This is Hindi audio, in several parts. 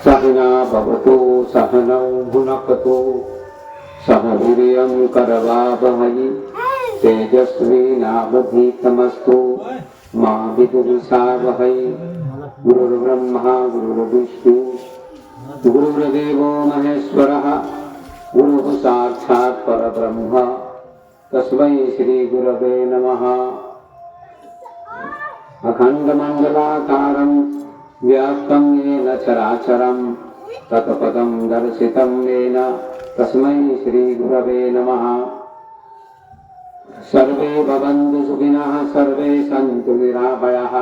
सहना भवतु सहनौ भुनक्तु सह वीर्यं करवावहै तेजस्विनावधीतमस्तु मा विद्विषावहै। गुरुर्ब्रह्मा गुरुर्विष्णु गुरुर्देवो महेश्वरः गुरुः साक्षात् परब्रह्म तस्मै श्री गुरवे नमः। अखण्डमण्डलाकारं व्याप्तं येन चराचरं तत्पदं दर्शितं येन तस्मै श्री गुरवे नमः। सर्वे भवन्तु सुखिनः सर्वे सन्तु निरामयाः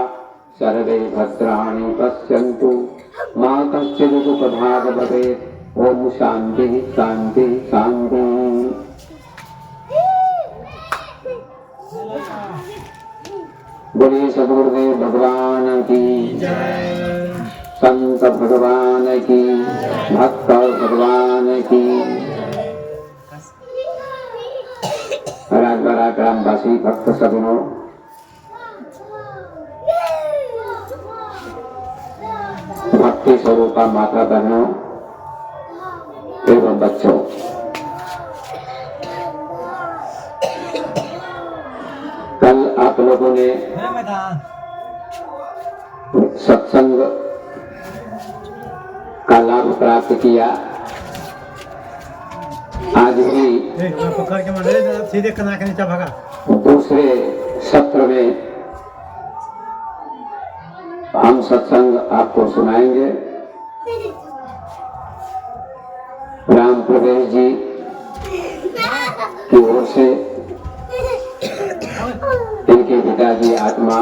सर्वे भद्राणि पश्यन्तु मा कश्चित् दुःखभाग् भवेत्। ओम शांति शांति शांति। बोलिए सद्गुरुदेव भगवान की संत भगवान की भक्त भगवान की। राजवाड़ा ग्रामवासी भक्त सज्जनों, भक्ति स्वरूपा माता बहनों एवं बच्चों, कल आप लोगों ने सत्संग का लाभ प्राप्त किया। आज भी दूसरे सत्र में हम सत्संग आपको सुनाएंगे। राम प्रवेश जी की ओर से इनके पिताजी आत्मा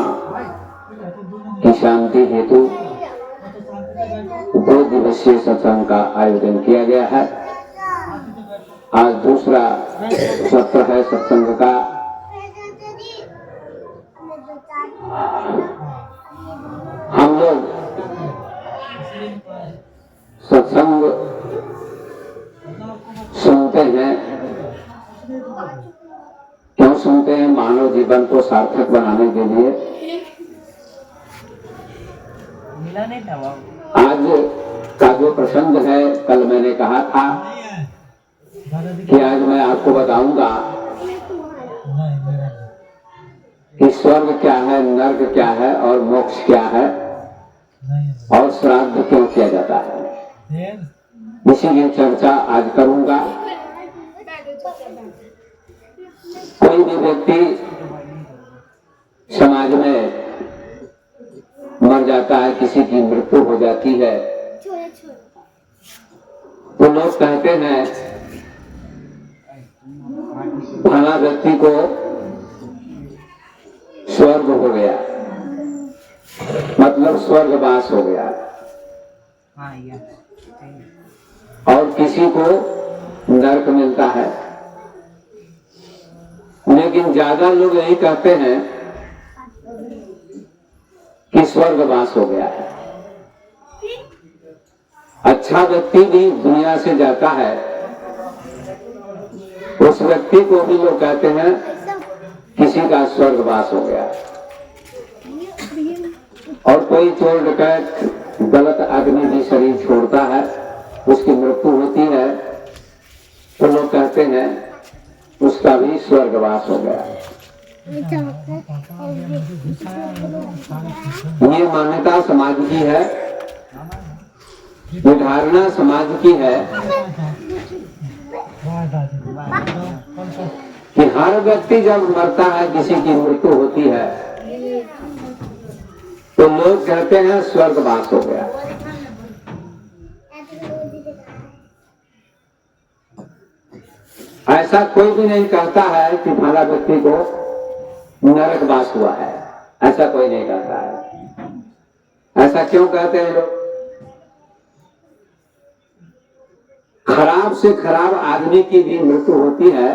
की शांति हेतु 2 दिवसीय सत्संग का आयोजन किया गया है। आज दूसरा सत्र है सत्संग का। हम लोग सत्संग सुनते हैं, क्यों सुनते हैं? मानव जीवन को सार्थक बनाने के लिए। आज का जो प्रसंग है, कल मैंने कहा था कि आज मैं आपको बताऊंगा कि स्वर्ग क्या है, नर्क क्या है और मोक्ष क्या है और श्राद्ध क्यों किया जाता है। इसी की चर्चा आज करूंगा। कोई भी व्यक्ति समाज में मर जाता है, किसी की मृत्यु हो जाती है, तो लोग कहते हैं फला व्यक्ति को स्वर्ग हो गया, मतलब स्वर्गवास हो गया, और किसी को नरक मिलता है। लेकिन ज्यादा लोग यही कहते हैं कि स्वर्गवास हो गया है। अच्छा व्यक्ति भी दुनिया से जाता है, उस व्यक्ति को भी लोग कहते हैं किसी का स्वर्गवास हो गया। और कोई चोर डकैत गलत आदमी भी शरीर छोड़ता है, उसकी मृत्यु होती है, तो लोग कहते हैं उसका भी स्वर्गवास हो गया। ये मान्यता समाज की है, ये धारणा समाज की है कि हर व्यक्ति जब मरता है, किसी की मृत्यु होती है, तो लोग कहते हैं स्वर्गवास हो गया। ऐसा कोई भी नहीं कहता है कि फला व्यक्ति को नरकवास हुआ है, ऐसा कोई नहीं कहता है। ऐसा क्यों कहते हैं लोग? खराब से खराब आदमी की भी मृत्यु होती है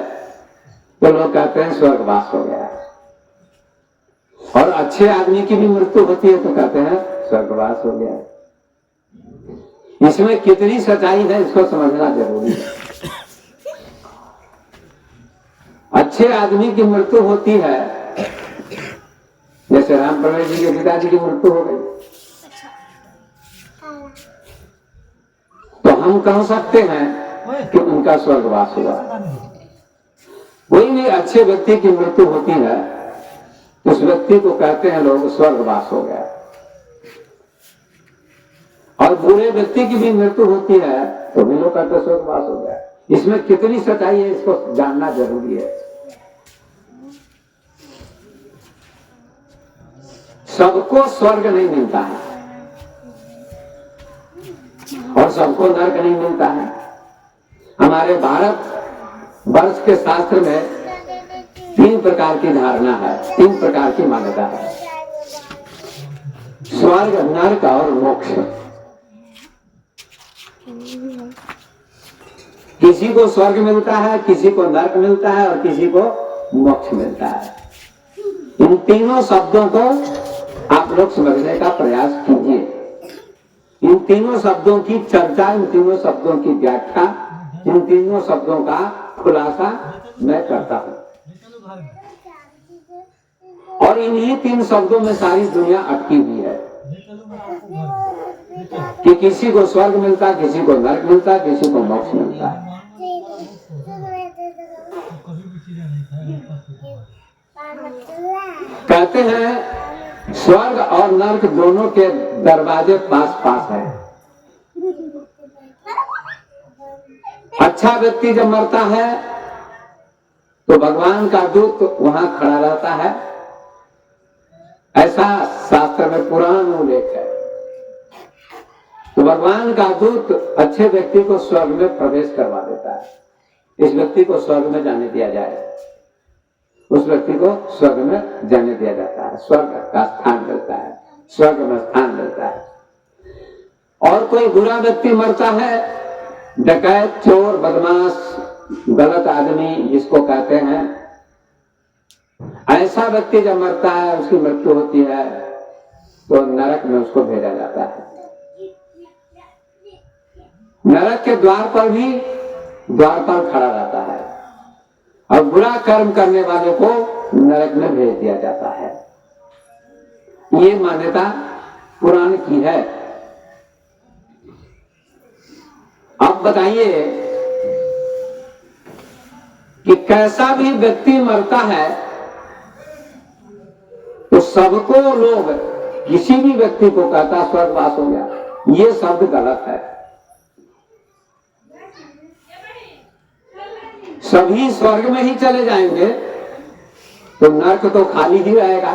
तो लोग कहते हैं स्वर्गवास हो गया, और अच्छे आदमी की भी मृत्यु होती है तो कहते हैं स्वर्गवास हो गया। इसमें कितनी सच्चाई है, इसको समझना जरूरी है। अच्छे आदमी की मृत्यु होती है, जैसे राम प्रवेश जी के पिताजी की मृत्यु हो गई, हम कह सकते हैं कि उनका स्वर्गवास हुआ। कोई भी अच्छे व्यक्ति की मृत्यु होती है उस व्यक्ति को कहते हैं लोग स्वर्गवास हो गया, और बुरे व्यक्ति की भी मृत्यु होती है तो भी लोग कहते हैं स्वर्गवास हो गया। इसमें कितनी सच्चाई है इसको जानना जरूरी है। सबको स्वर्ग नहीं मिलता है और सबको नरक नहीं मिलता है। हमारे भारत वर्ष के शास्त्र में 3 प्रकार की धारणा है, 3 प्रकार की मान्यता है, स्वर्ग, नरक और मोक्ष। किसी को स्वर्ग मिलता है, किसी को नरक मिलता है और किसी को मोक्ष मिलता है। इन तीनों शब्दों को आप लोग समझने का प्रयास कीजिए। इन तीनों शब्दों की चर्चा, इन तीनों शब्दों की व्याख्या, इन तीनों शब्दों का खुलासा मैं करता हूं, और इन्हीं 3 शब्दों में सारी दुनिया अटकी हुई है कि किसी को स्वर्ग मिलता, किसी को नरक मिलता, किसी को मोक्ष मिलता है। कहते हैं स्वर्ग और नरक दोनों के दरवाजे पास पास है। अच्छा व्यक्ति जब मरता है तो भगवान का दूत वहां खड़ा रहता है, ऐसा शास्त्र में पुराण उल्लेख है। तो भगवान का दूत अच्छे व्यक्ति को स्वर्ग में प्रवेश करवा देता है, इस व्यक्ति को स्वर्ग में जाने दिया जाए, उस व्यक्ति को स्वर्ग में जाने दिया जाता है, स्वर्ग का स्थान मिलता है, स्वर्ग में स्थान मिलता है। और कोई बुरा व्यक्ति मरता है, डकैत, चोर, बदमाश, गलत आदमी जिसको कहते हैं, ऐसा व्यक्ति जब मरता है, उसकी मृत्यु होती है तो नरक में उसको भेजा जाता है। नरक के द्वार पर खड़ा रहता है और बुरा कर्म करने वाले को नरक में भेज दिया जाता है। ये मान्यता पुराण की है। अब बताइए कि कैसा भी व्यक्ति मरता है तो सबको लोग किसी भी व्यक्ति को कहता स्वर्गवास हो गया, ये शब्द गलत है। सभी स्वर्ग में ही चले जाएंगे तो नरक तो खाली ही रहेगा,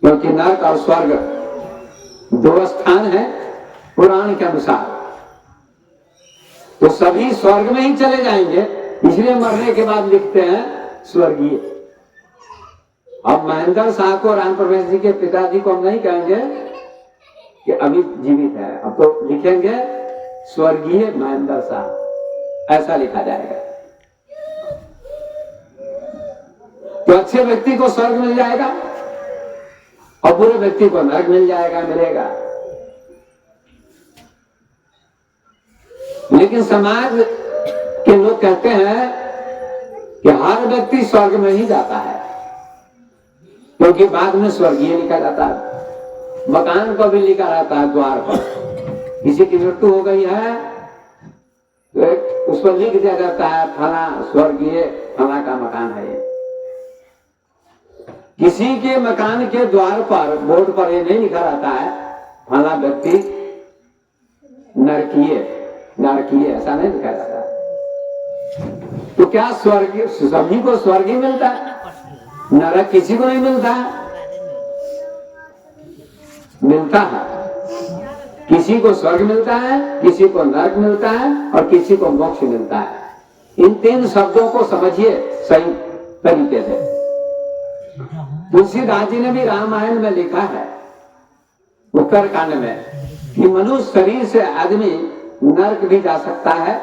क्योंकि नरक और स्वर्ग 2 स्थान है पुराण के अनुसार। तो सभी स्वर्ग में ही चले जाएंगे, इसलिए मरने के बाद लिखते हैं स्वर्गीय। अब महेंद्र शाह को, राम प्रवेश जी के पिताजी को हम नहीं कहेंगे कि अभी जीवित है, अब तो लिखेंगे स्वर्गीय महेंद्र शाह, ऐसा लिखा जाएगा। तो अच्छे व्यक्ति को स्वर्ग मिल जाएगा और बुरे व्यक्ति को नरक मिल जाएगा, मिलेगा। लेकिन समाज के लोग कहते हैं कि हर व्यक्ति स्वर्ग में ही जाता है, क्योंकि बाद में स्वर्गीय लिखा जाता है। मकान को भी लिखा रहता है द्वार पर, किसी की मृत्यु हो गई है तो उस पर लिख दिया जाता है फला स्वर्गीय फला का मकान है ये। किसी के मकान के द्वार पर, बोर्ड पर ये नहीं लिखा रहता है फला व्यक्ति नरकीय, ऐसा नहीं लिखा जाता है। तो क्या स्वर्ग सभी को स्वर्ग ही मिलता है, नरक किसी को नहीं मिलता है? मिलता है, किसी को स्वर्ग मिलता है, किसी को नरक मिलता है और किसी को मोक्ष मिलता है। इन 3 शब्दों को समझिए सही तरीके से। तुलसीदास जी ने भी रामायण में लिखा है उत्तरकांड में कि मनुष्य शरीर से आदमी नरक भी जा सकता है,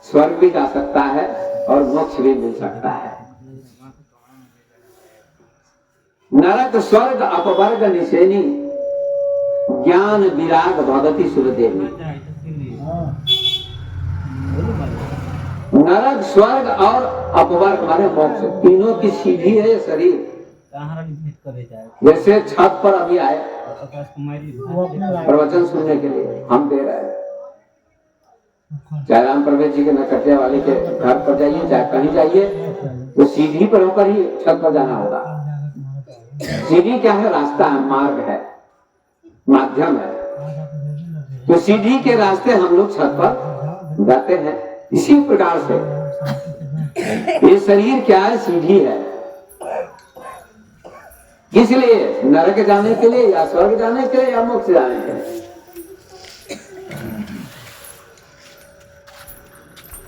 स्वर्ग भी जा सकता है और मोक्ष भी मिल सकता है। नरक स्वर्ग अपवर्ग निशेनी, ज्ञान विराग भगति सुरदेवी। नरक, स्वर्ग और अपवर्ग माने मोक्ष, तीनों की सीढ़ी है शरीर। जैसे छत पर अभी आए प्रवचन सुनने के लिए, हम दे रहे हैं, चाहे राम प्रवेश जी के नकटिया वाले के घर पर जाइए, चाहे कहीं जाइए, तो सीढ़ी पर होकर ही छत पर जाना होगा। सीढ़ी क्या है? रास्ता है, मार्ग है, माध्यम है। तो सीढ़ी के रास्ते हम लोग छत पर जाते हैं। इसी प्रकार से ये शरीर क्या है? सीढ़ी है। किस लिए? नरक जाने के लिए, या स्वर्ग जाने के लिए, या मोक्ष जाने के लिए।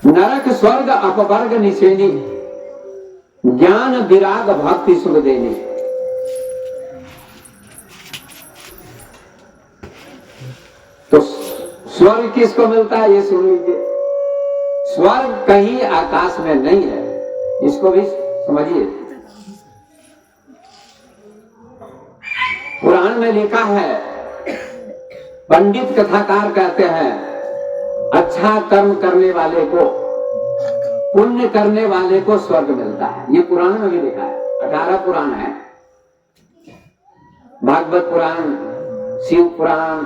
नरक स्वर्ग अपवर्ग निषेधी, ज्ञान विराग भक्ति सुख देनी। तो स्वर्ग किसको मिलता है? ये सुन लीजिए। स्वर्ग कहीं आकाश में नहीं है, इसको भी समझिए। पुराण में लिखा है, पंडित कथाकार कहते हैं, अच्छा कर्म करने वाले को, पुण्य करने वाले को स्वर्ग मिलता है। ये पुराण में भी लिखा है। 18 पुराण है, भागवत पुराण, शिव पुराण,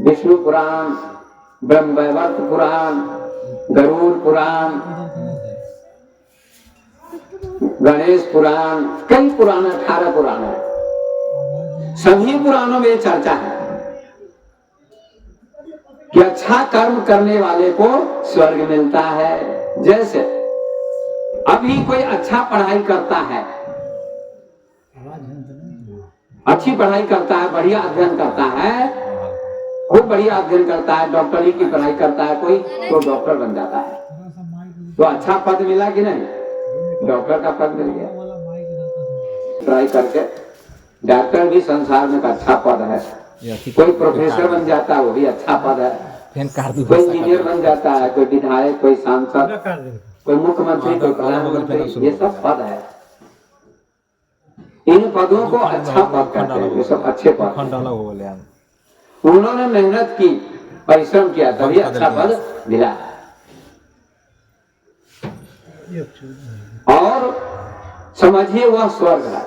विष्णु पुराण, ब्रह्मवैवर्त पुराण, गरुड़ पुराण, गणेश पुराण, कई पुराण, 18 पुराण है। सभी पुराणों में चर्चा है कि अच्छा कर्म करने वाले को स्वर्ग मिलता है। जैसे अभी कोई अच्छा पढ़ाई करता है, अच्छी पढ़ाई करता है, बढ़िया अध्ययन करता है, खूब बढ़िया अध्ययन करता है, डॉक्टरी की पढ़ाई करता है कोई, तो डॉक्टर बन जाता है। तो अच्छा पद मिला कि नहीं? डॉक्टर का पद मिल गया। पढ़ाई करके डॉक्टर भी संसार में अच्छा पद है। कोई प्रोफेसर बन जाता है, वो भी अच्छा पद है। कोई इंजीनियर बन जाता है, कोई विधायक, कोई सांसद, कोई मुख्यमंत्री, कोई प्रधानमंत्री, ये सब पद है। इन पदों को अच्छा पद कहते हैं, ये सब अच्छे पद। उन्होंने मेहनत की, परिश्रम किया, तभी अच्छा पद मिला। और समझिए वह स्वर्ग है।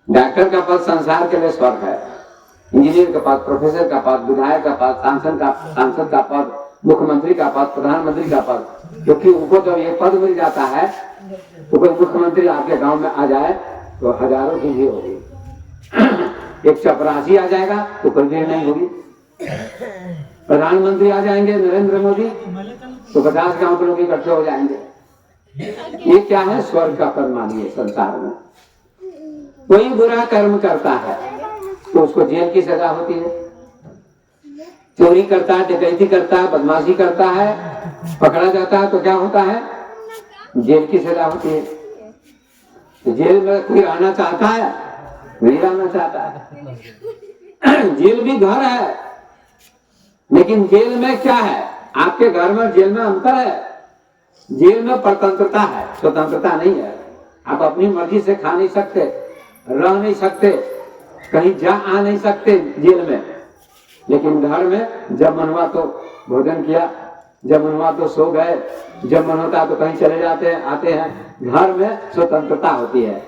डॉक्टर का पद संसार के लिए स्वर्ग है। इंजीनियर का पद, प्रोफेसर का पद, विधायक का पद, सांसद का पद, मुख्यमंत्री का पद, प्रधानमंत्री का पद, क्योंकि उनको जब ये पद मिल जाता है तो कोई मुख्यमंत्री आपके गांव में आ जाए तो हजारों की भीड़ होगी। एक चपरासी आ जाएगा तो कोई भीड़ नहीं होगी। प्रधानमंत्री आ जाएंगे नरेंद्र मोदी तो 50 गांव के लोग इकट्ठे हो जाएंगे। ये क्या है? स्वर्ग का पद मानिए संसार में। कोई बुरा कर्म करता है तो उसको जेल की सजा होती है। चोरी करता है, डकैती करता है, बदमाशी करता है, पकड़ा जाता है तो क्या होता है? जेल की सजा होती है। तो जेल में कोई रहना चाहता है? नहीं रहना चाहता है। जेल भी घर है, लेकिन जेल में क्या है? आपके घर में जेल में अंतर है। जेल में स्वतंत्रता है, स्वतंत्रता नहीं है। आप अपनी मर्जी से खा नहीं सकते, रह नहीं सकते, कहीं जा आ नहीं सकते जेल में। लेकिन घर में जब मन हुआ तो भोजन किया, जब मन हुआ तो सो गए, जब मन होता तो कहीं चले जाते हैं, आते हैं। घर में स्वतंत्रता होती है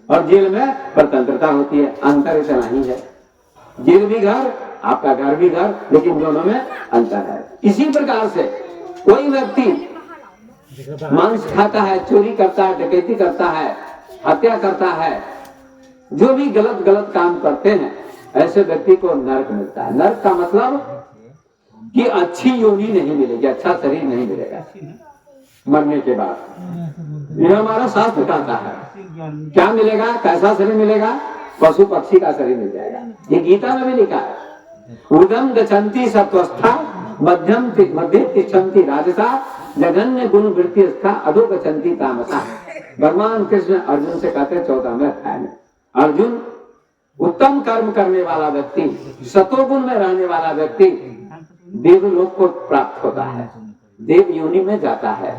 और जेल में स्वतंत्रता होती है। अंतर इतना ही है। जेल भी घर, आपका घर भी घर, लेकिन दोनों में अंतर है। इसी प्रकार से कोई व्यक्ति मांस खाता है, चोरी करता है, डकैती करता है, हत्या करता है, जो भी गलत गलत काम करते हैं, ऐसे व्यक्ति को नरक मिलता है। नरक का मतलब कि अच्छी योनि नहीं मिलेगी, अच्छा शरीर नहीं मिलेगा मरने के बाद। यह हमारा शास्त्र कहता है। क्या मिलेगा? कैसा शरीर मिलेगा? पशु पक्षी का शरीर मिल जाएगा। ये गीता में भी लिखा है। ऊर्ध्वं गच्छन्ति सत्वस्था मध्य तिष्ठन्ति राजसा जघन्य गुण वृत्ति स्था अधो गच्छन्ति तामसा। भगवान कृष्ण अर्जुन से कहते हैं 14वें अध्याय में, अर्जुन उत्तम कर्म करने वाला व्यक्ति, सतोगुण में रहने वाला व्यक्ति देवलोक को प्राप्त होता है, देव योनि में जाता है,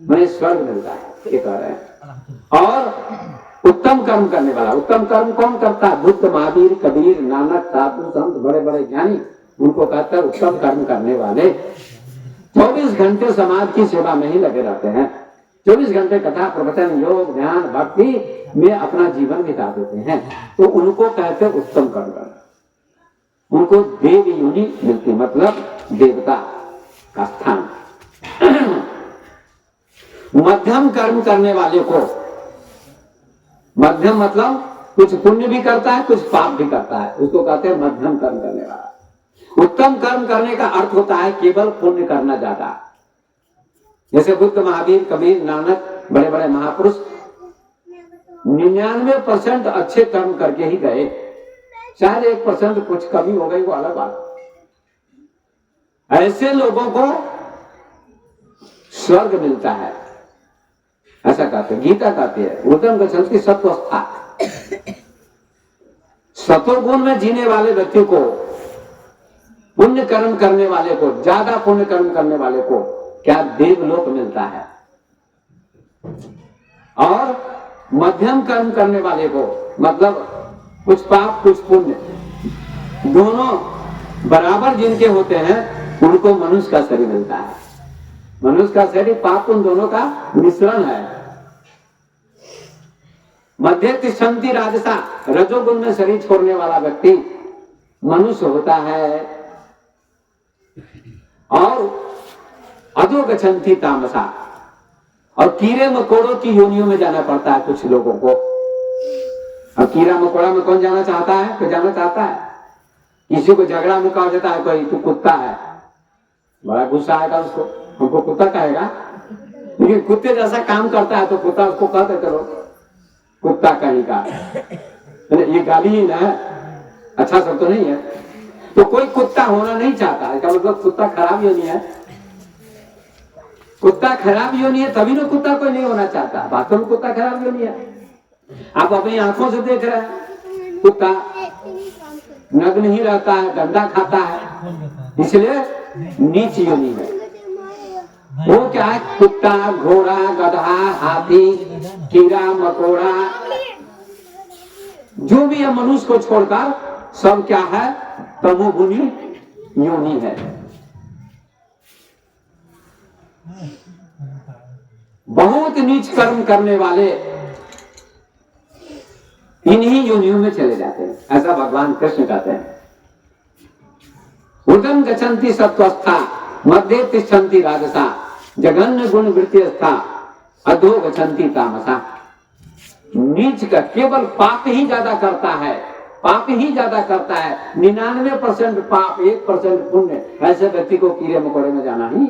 मैंने स्वर्ग मिलता है, ये कह रहे हैं। और उत्तम कर्म करने वाला, उत्तम कर्म कौन करता है? बुद्ध, महावीर, कबीर, नानक, साधु, संत, बड़े बड़े ज्ञानी, उनको कहता है उत्तम कर्म करने वाले। 24 घंटे समाज की सेवा में ही लगे रहते हैं। 24 घंटे कथा, प्रवचन, योग, ध्यान, भक्ति में अपना जीवन बिता देते हैं, तो उनको कहते हैं उत्तम कर्म करना। उनको देव योनि मिलती, मतलब देवता। स्थान। मध्यम कर्म करने वाले को, मध्यम मतलब कुछ पुण्य भी करता है कुछ पाप भी करता है, उसको कहते हैं मध्यम कर्म करने वाला। उत्तम कर्म करने का अर्थ होता है केवल पुण्य करना ज्यादा। जैसे बुद्ध, महावीर, कबीर, नानक, बड़े बड़े महापुरुष 99% अच्छे कर्म करके ही गए। शायद 1% कुछ कमी हो गई, वो अलग बात। ऐसे लोगों को स्वर्ग मिलता है, ऐसा कहते हैं, गीता कहती है उत्तम गच्छन्ति सत्वस्था। सत्वगुण में जीने वाले व्यक्ति को, पुण्य कर्म करने वाले को, ज्यादा पुण्य कर्म करने वाले को क्या देवलोक मिलता है, और मध्यम कर्म करने वाले को, मतलब कुछ पाप कुछ पुण्य दोनों बराबर जिनके होते हैं, उनको मनुष्य का शरीर मिलता है। मनुष्य का शरीर पाप पुण्य दोनों का मिश्रण है। मध्य तिष्ठन्ति राजसा, रजोगुण में शरीर छोड़ने वाला व्यक्ति मनुष्य होता है, और अधो गच्छन्ति तामसा, और कीड़े मकोड़ों की योनियों में जाना पड़ता है कुछ लोगों को। अब कीड़ा मकोड़ा में कौन जाना चाहता है? कोई जाना चाहता है? किसी को झगड़ा में कहा जाता है कोई तू कुत्ता है, बड़ा गुस्सा आएगा उसको, हमको कुत्ता कहेगा। लेकिन कुत्ते जैसा काम करता है तो कुत्ता उसको कहते चलो कुत्ता कहीं का, ये गाली ही ना है, अच्छा सब तो नहीं है। तो कोई कुत्ता होना नहीं चाहता, इसका मतलब कुत्ता खराब योनि है। कुत्ता खराब योनि है तभी तो कुत्ता कोई नहीं होना चाहता। वास्तव में कुत्ता खराब योनि है। आप अपनी आंखों से देख रहे हैं, कुत्ता नग्न ही रहता है, गंदा खाता है, इसलिए नीच योनि है। वो क्या है? कुत्ता, घोड़ा, गधा, हाथी, कीड़ा मकोड़ा, जो भी है मनुष्य को छोड़कर सब क्या है? तमोगुणी योनि है। बहुत नीच कर्म करने वाले इन्हीं योनियों में चले जाते हैं, ऐसा भगवान कृष्ण कहते हैं। ऊर्ध्वं गच्छन्ति सत्वस्था, मध्ये तिष्ठन्ति राजसा, जघन्य गुण वृत्तिस्था, अधो गच्छन्ति तामसा। नीच का केवल पाप ही ज्यादा करता है, पाप ही ज्यादा करता है, 99% पाप 1% पुण्य, ऐसे व्यक्ति को कीड़े मकोड़े में जाना ही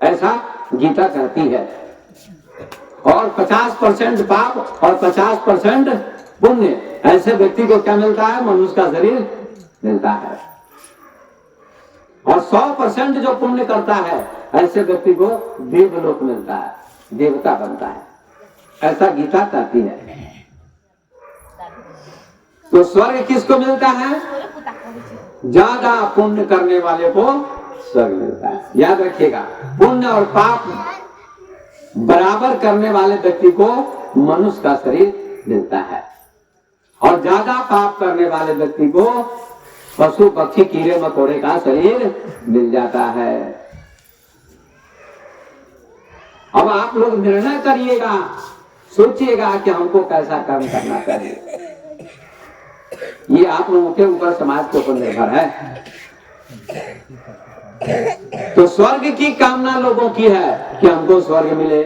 ऐसा गीता कहती है। और 50% पाप और 50% पुण्य, ऐसे व्यक्ति को क्या मिलता है? मनुष्य का शरीर मिलता है। और 100% जो पुण्य करता है, ऐसे व्यक्ति को देवलोक मिलता है, देवता बनता है, ऐसा गीता कहती है। तो स्वर्ग किसको मिलता है? ज्यादा पुण्य करने वाले को स्वर्ग मिलता है। याद रखिएगा, पुण्य और पाप बराबर करने वाले व्यक्ति को मनुष्य का शरीर मिलता है, और ज्यादा पाप करने वाले व्यक्ति को पशु पक्षी कीड़े मकोड़े का शरीर मिल जाता है। अब आप लोग निर्णय करिएगा, सोचिएगा कि हमको कैसा कर्म करना चाहिए। ये आप लोगों के ऊपर, समाज के ऊपर निर्भर है। तो स्वर्ग की कामना लोगों की है कि हमको स्वर्ग मिले।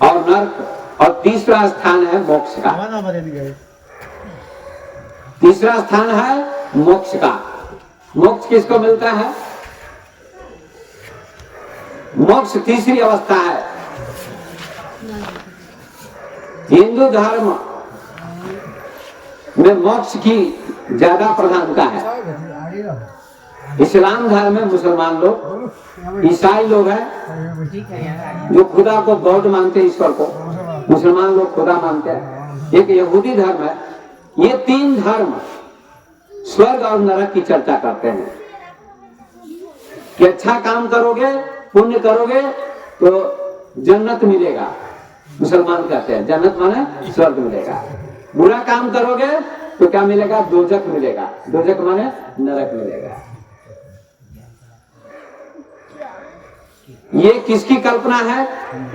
और नर्क, और तीसरा स्थान है मोक्ष का। तीसरा स्थान है मोक्ष का। मोक्ष किसको मिलता है? मोक्ष तीसरी अवस्था है। हिंदू धर्म में मोक्ष की ज्यादा प्रधानता है। इस्लाम धर्म में मुसलमान लोग, ईसाई लोग हैं जो खुदा को गॉड मानते हैं, ईश्वर को। मुसलमान लोग खुदा मानते हैं। एक यहूदी धर्म है। ये तीन धर्म स्वर्ग और नरक की चर्चा करते हैं कि अच्छा काम करोगे, पुण्य करोगे तो जन्नत मिलेगा। मुसलमान कहते हैं जन्नत माने स्वर्ग मिलेगा। बुरा काम करोगे तो क्या मिलेगा? दोजक मिलेगा। दोजक माने नरक मिलेगा। ये किसकी कल्पना है?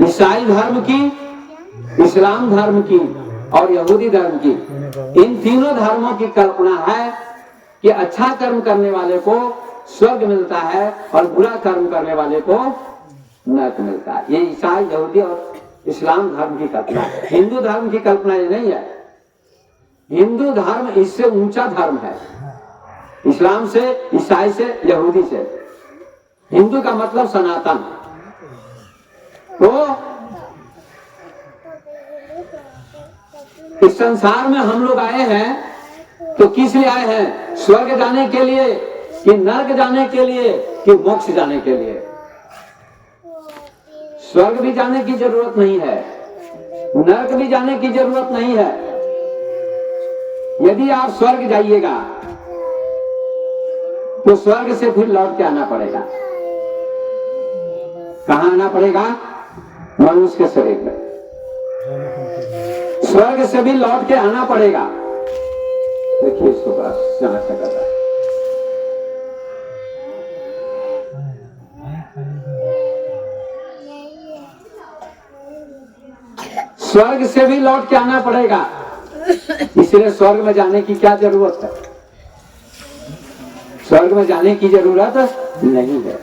ईसाई धर्म की, इस्लाम धर्म की और यहूदी धर्म की। इन तीनों धर्मों की कल्पना है कि अच्छा कर्म करने वाले को स्वर्ग मिलता है और बुरा कर्म करने वाले को नरक मिलता है। ये ईसाई, यहूदी और इस्लाम धर्म की कल्पना है। हिंदू धर्म की कल्पना ये नहीं है। हिंदू धर्म इससे ऊंचा धर्म है, इस्लाम से, ईसाई से, यहूदी से। हिंदू का मतलब सनातन। तो इस संसार में हम लोग आए हैं तो किस लिए आए हैं? स्वर्ग जाने के लिए कि नरक जाने के लिए कि मोक्ष जाने के लिए? स्वर्ग भी जाने की जरूरत नहीं है, नरक भी जाने की जरूरत नहीं है। यदि आप स्वर्ग जाइएगा तो स्वर्ग से फिर लौट के आना पड़ेगा। कहां आना पड़ेगा? मनुष्य के शरीर में। स्वर्ग से भी लौट के आना पड़ेगा। देखिए इसको जांच कर रहा है। स्वर्ग से भी लौट के आना पड़ेगा, इसलिए स्वर्ग में जाने की क्या जरूरत है? स्वर्ग में जाने की जरूरत नहीं है।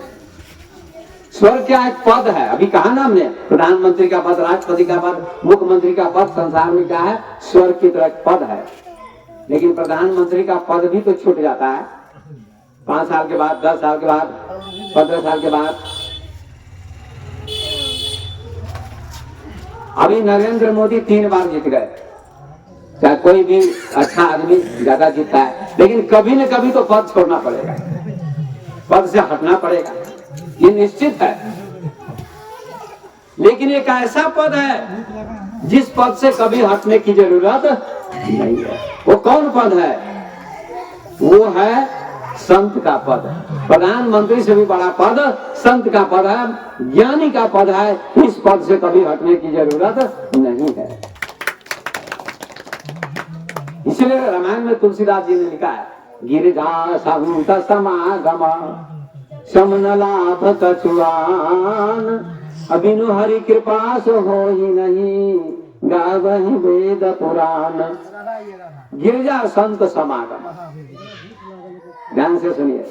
स्वर्ग क्या एक पद है? अभी कहा ना हमने, प्रधानमंत्री का पद, राष्ट्रपति का पद, मुख्यमंत्री का पद संसार में क्या है? स्वर्ग की तरह एक पद है। लेकिन प्रधानमंत्री का पद भी तो छूट जाता है 5 साल के बाद, 10 साल के बाद, 15 साल के बाद। अभी नरेंद्र मोदी 3 बार जीत गए। चाहे कोई भी अच्छा आदमी ज्यादा जीतता है, लेकिन कभी न कभी तो पद छोड़ना पड़ेगा, पद से हटना पड़ेगा, ये निश्चित है। लेकिन एक ऐसा पद है जिस पद से कभी हटने की जरूरत नहीं है। वो कौन पद है? वो है संत का पद। प्रधानमंत्री से भी बड़ा पद संत का पद है, ज्ञानी का पद है। इस पद से कभी हटने की जरूरत नहीं है। इसलिए रामायण में तुलसीदास जी ने लिखा है, गिरिजा संत समागम समन लाभ कछुआन, अबिनु हरि कृपा सो हो ही नहीं, गावहि वेद पुराण। गिरिजा संत समागम, ध्यान से सुनिए।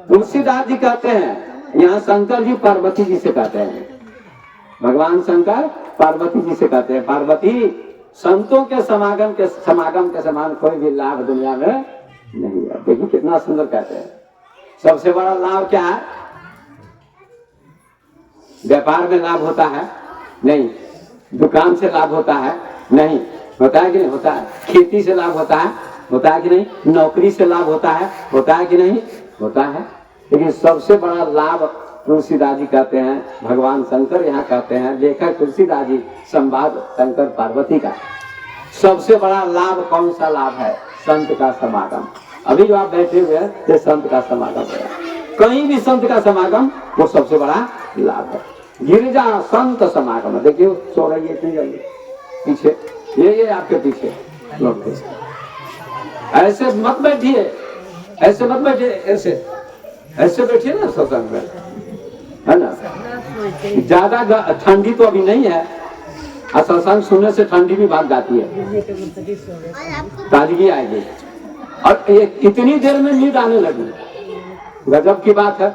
तुलसीदास जी कहते हैं, यहाँ शंकर जी पार्वती जी से कहते हैं, भगवान शंकर पार्वती जी से कहते हैं, पार्वती संतों के समागम के समान कोई भी लाभ दुनिया में नहीं है। देखिए कितना सुंदर कहते हैं। सबसे बड़ा लाभ क्या है? व्यापार में लाभ होता है? नहीं। दुकान से लाभ होता है? नहीं। होता है कि नहीं? होता है। खेती से लाभ होता है? होता है कि नहीं? नौकरी से लाभ होता है? होता है कि नहीं? होता है। लेकिन सबसे बड़ा लाभ तुलसीदास जी कहते हैं, भगवान शंकर यहाँ कहते हैं, लेखक तुलसीदास जी, संवाद शंकर पार्वती का। सबसे बड़ा लाभ कौन सा लाभ है? संत का समागम। अभी जो आप बैठे हुए हैं, ये संत का समागम है। कहीं भी संत का समागम वो सबसे बड़ा लाभ है। गिरिजा संत समागम। देखिए सो रही है इतनी जल्दी पीछे, ये आपके पीछे लोग। ऐसे मत बैठिए, ऐसे मत बैठिए, ऐसे बैठिए ना सत्संग में, है ना। ज्यादा ठंडी तो अभी नहीं है, और सत्संग सुनने से ठंडी भी भाग जाती है, ताजगी आएगी। और ये कितनी देर में नींद आने लगी, गजब की बात है।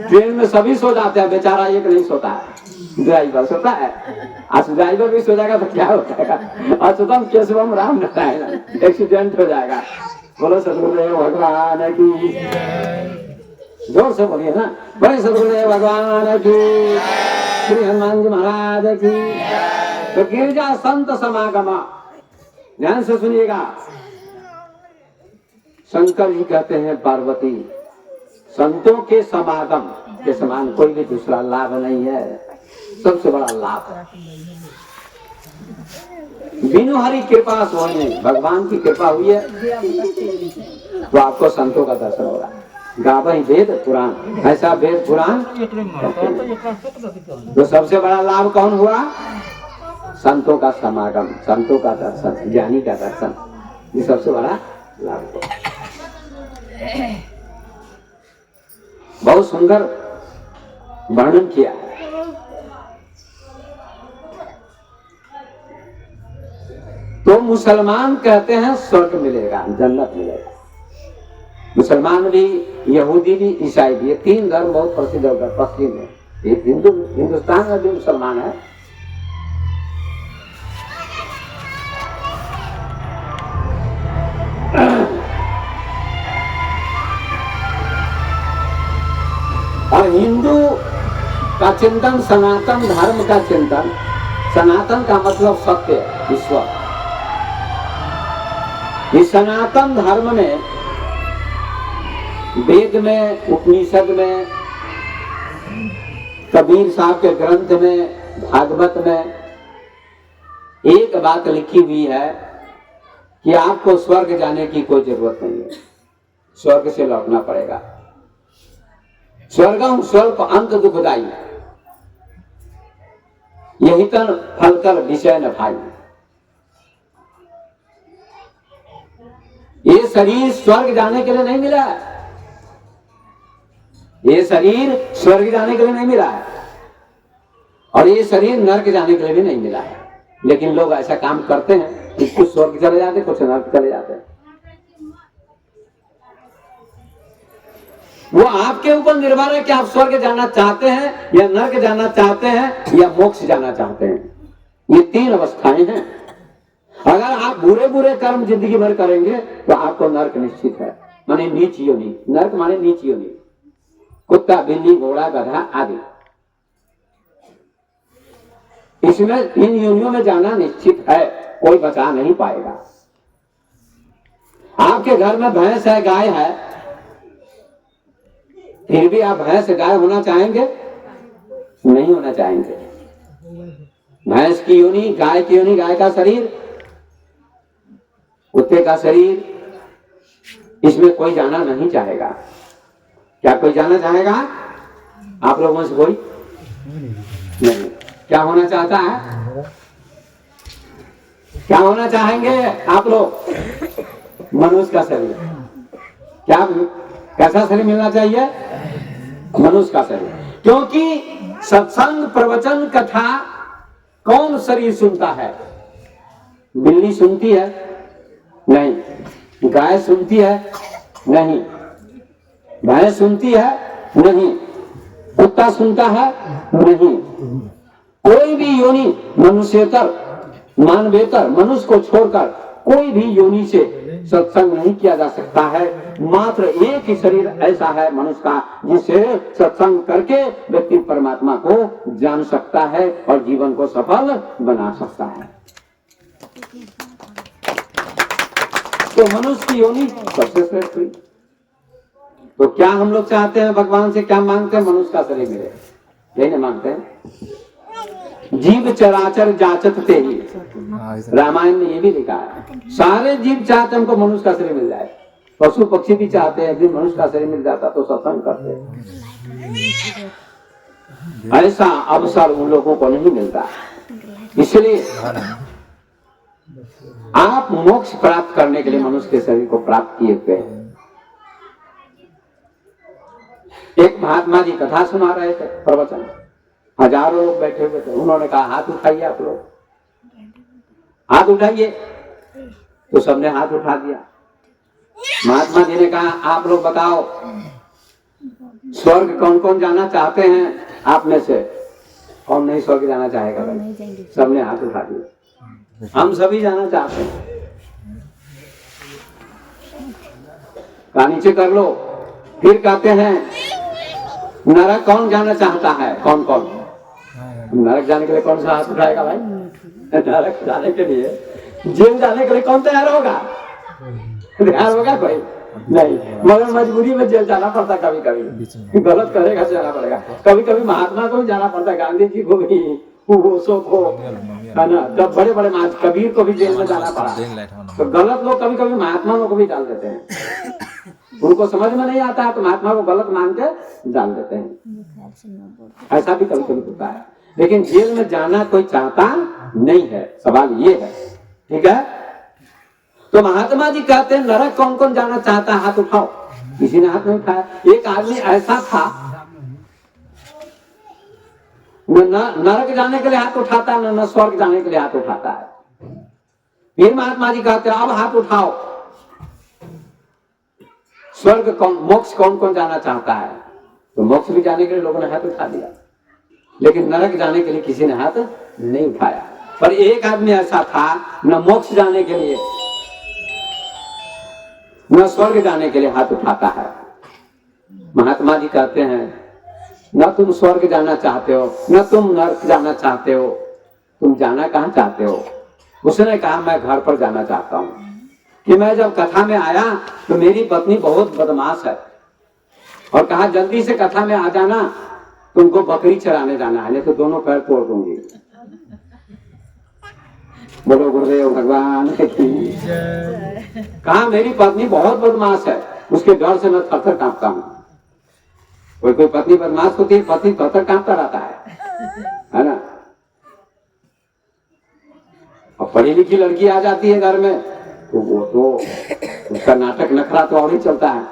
ट्रेन में सभी सो जाते हैं, बेचारा एक नहीं सोता है, ड्राइवर सोता है। आज ड्राइवर भी सो जाएगा तो क्या हो जाएगा? अच्युतम केशवम राम नारायण, एक्सीडेंट हो जाएगा। बोलो सतगुरुदेव भगवान की, जोर से बोलिए ना, बड़े सतगुरुदेव भगवान की, श्री हनुमान जी महाराज की। तो गिरिजा संत समागम, ध्यान से सुनिएगा। शंकर जी कहते हैं पार्वती, संतों के समागम के समान कोई भी दूसरा लाभ नहीं है, सबसे बड़ा लाभ है। बिनु हरि कृपा सो नहीं, भगवान की कृपा हुई है तो आपको संतों का दर्शन होगा। गावहि वेद पुराण, ऐसा वेद पुराण। तो सबसे बड़ा लाभ कौन हुआ? संतों का समागम, संतों का दर्शन, ज्ञानी का दर्शन, ये सबसे बड़ा लाभ हुआ। बहुत सुंदर वर्णन किया है। तो मुसलमान कहते हैं स्वर्ग मिलेगा, जन्नत मिलेगा। मुसलमान भी, यहूदी भी, ईसाई भी, ये तीन धर्म बहुत प्रसिद्ध हो गए पश्चिम में। हिंदुस्तान में भी मुसलमान है। और हिंदू का चिंतन सनातन धर्म का चिंतन, सनातन का मतलब सत्य, ईश्वर। इस सनातन धर्म में वेद में, उपनिषद में, कबीर साहब के ग्रंथ में, भागवत में एक बात लिखी हुई है कि आपको स्वर्ग जाने की कोई जरूरत नहीं है, स्वर्ग से लौटना पड़ेगा। स्वर्गम स्वल्प अंत दुखदाई, यही तन फलकर विषय न भाई। ये शरीर स्वर्ग जाने के लिए नहीं मिला है, ये शरीर स्वर्ग जाने के लिए नहीं मिला है, और ये शरीर नरक जाने के लिए भी नहीं मिला है। लेकिन लोग ऐसा काम करते हैं कि कुछ स्वर्ग चले जाते, कुछ नरक चले जाते हैं। वो आपके ऊपर निर्भर है कि आप स्वर्ग जाना चाहते हैं या नरक जाना चाहते हैं या मोक्ष जाना चाहते हैं। ये तीन अवस्थाएं हैं। अगर आप बुरे बुरे कर्म जिंदगी भर करेंगे तो आपको नरक निश्चित है, माने नीच योनि। नरक माने नीच योनि, कुत्ता, बिल्ली, घोड़ा, गधा आदि। इसमें इन योनियों में जाना निश्चित है, कोई बचा नहीं पाएगा। आपके घर में भैंस है, गाय है, फिर भी आप भैंस गाय होना चाहेंगे? नहीं होना चाहेंगे। भैंस की योनि, गाय की योनि, गाय का शरीर, कुत्ते का शरीर, इसमें कोई जाना नहीं चाहेगा। क्या कोई जाना चाहेगा? आप लोगों से कोई नहीं। क्या होना चाहता है? क्या होना चाहेंगे आप लोग? मनुष्य का शरीर। क्या कैसा शरीर मिलना चाहिए? मनुष्य का शरीर। क्योंकि सत्संग, प्रवचन, कथा कौन शरीर सुनता है? बिल्ली सुनती है? नहीं। गाय सुनती है? नहीं। भैंस सुनती है? नहीं। कुत्ता सुनता है? नहीं। कोई भी योनि मनुष्यतर, मानवेतर, मनुष्य को छोड़कर कोई भी योनि से सत्संग नहीं किया जा सकता है। मात्र एक ही शरीर ऐसा है मनुष्य का, जिससे सत्संग करके व्यक्ति परमात्मा को जान सकता है और जीवन को सफल बना सकता है। तो मनुष्य की योनि सबसे श्रेष्ठ हुई। तो क्या हम लोग चाहते हैं? भगवान से क्या मांगते हैं? मनुष्य का शरीर मिले, यही नहीं मांगते हैं। जीव चराचर जाचत ते ही, रामायण में ये भी लिखा है। सारे जीव चाहते हैं हमको मनुष्य का शरीर मिल जाए। पशु पक्षी भी चाहते हैं यदि मनुष्य का शरीर मिल जाता तो सत्संग करते हैं। ऐसा अवसर उन लोगों को नहीं मिलता। इसलिए आप मोक्ष प्राप्त करने के लिए मनुष्य के शरीर को प्राप्त किए हुए हैं। एक महात्मा जी कथा सुना रहे थे, प्रवचन, हजारों लोग बैठे हुए थे। उन्होंने कहा हाथ उठाइए, आप लोग हाथ उठाइए। तो सबने हाथ उठा दिया। महात्मा जी ने कहा आप लोग बताओ स्वर्ग कौन कौन जाना चाहते हैं आप में से? कौन नहीं स्वर्ग जाना चाहेगा? भाई सबने हाथ उठा दिया। हम सभी जाना चाहते हैं। कहा नीचे कर लो। फिर कहते हैं नरक कौन जाना चाहता है? कौन कौन? नरक जाने के लिए कौन सा हाथ उठाएगा भाई? नरक जाने के लिए, जेल जाने के लिए कौन तैयार होगा? तैयार होगा कोई नहीं, मगर मजबूरी में जेल जाना पड़ता। कभी कभी गलत करेगा जाना पड़ेगा। कभी कभी महात्मा को भी जाना पड़ता है, गांधी जी को भी, ओशो को, है ना। जब बड़े बड़े कबीर को भी जेल में जाना पड़ा। तो गलत लोग कभी कभी महात्मा को भी डाल देते हैं। उनको समझ में नहीं आता है तो महात्मा को गलत मान के डाल देते हैं। ऐसा भी कभी कभी होता है। लेकिन जेल में जाना कोई चाहता नहीं है, सवाल ये है। ठीक है। तो महात्मा जी कहते हैं नरक कौन कौन जाना चाहता है? हाथ उठाओ। किसी ने हाथ नहीं उठाया। एक आदमी ऐसा था न नरक जाने के लिए हाथ उठाता है, न स्वर्ग जाने के लिए हाथ उठाता है। फिर महात्मा जी कहते हैं अब हाथ उठाओ, स्वर्ग कौन, मोक्ष कौन कौन जाना चाहता है? तो मोक्ष भी जाने के लिए लोगों ने हाथ उठा दिया, लेकिन नरक जाने के लिए किसी ने हाथ नहीं उठाया। पर एक आदमी ऐसा था, न मोक्ष जाने के लिए न स्वर्ग जाने के लिए हाथ उठाता है। महात्मा जी कहते हैं न तुम स्वर्ग जाना चाहते हो, न तुम नरक जाना चाहते हो, तुम जाना कहां चाहते हो? उसने कहा मैं घर पर जाना चाहता हूं, कि मैं जब कथा में आया तो मेरी पत्नी बहुत बदमाश है, और कहा जल्दी से कथा में आ जाना, तुमको बकरी चराने जाना है, नहीं तो दोनों पैर तोड़ दूंगी। बोलो गुरुदेव भगवान की। कहा मेरी पत्नी बहुत बदमाश है, उसके डर से मैं थर-थर कांपता हूं। कोई कोई पत्नी बदमाश होती है, पति थर-थर कांपता रहता है ना। और पढ़ी लिखी लड़की आ जाती है घर में तो वो तो उसका नाटक नखरा तो और ही चलता है।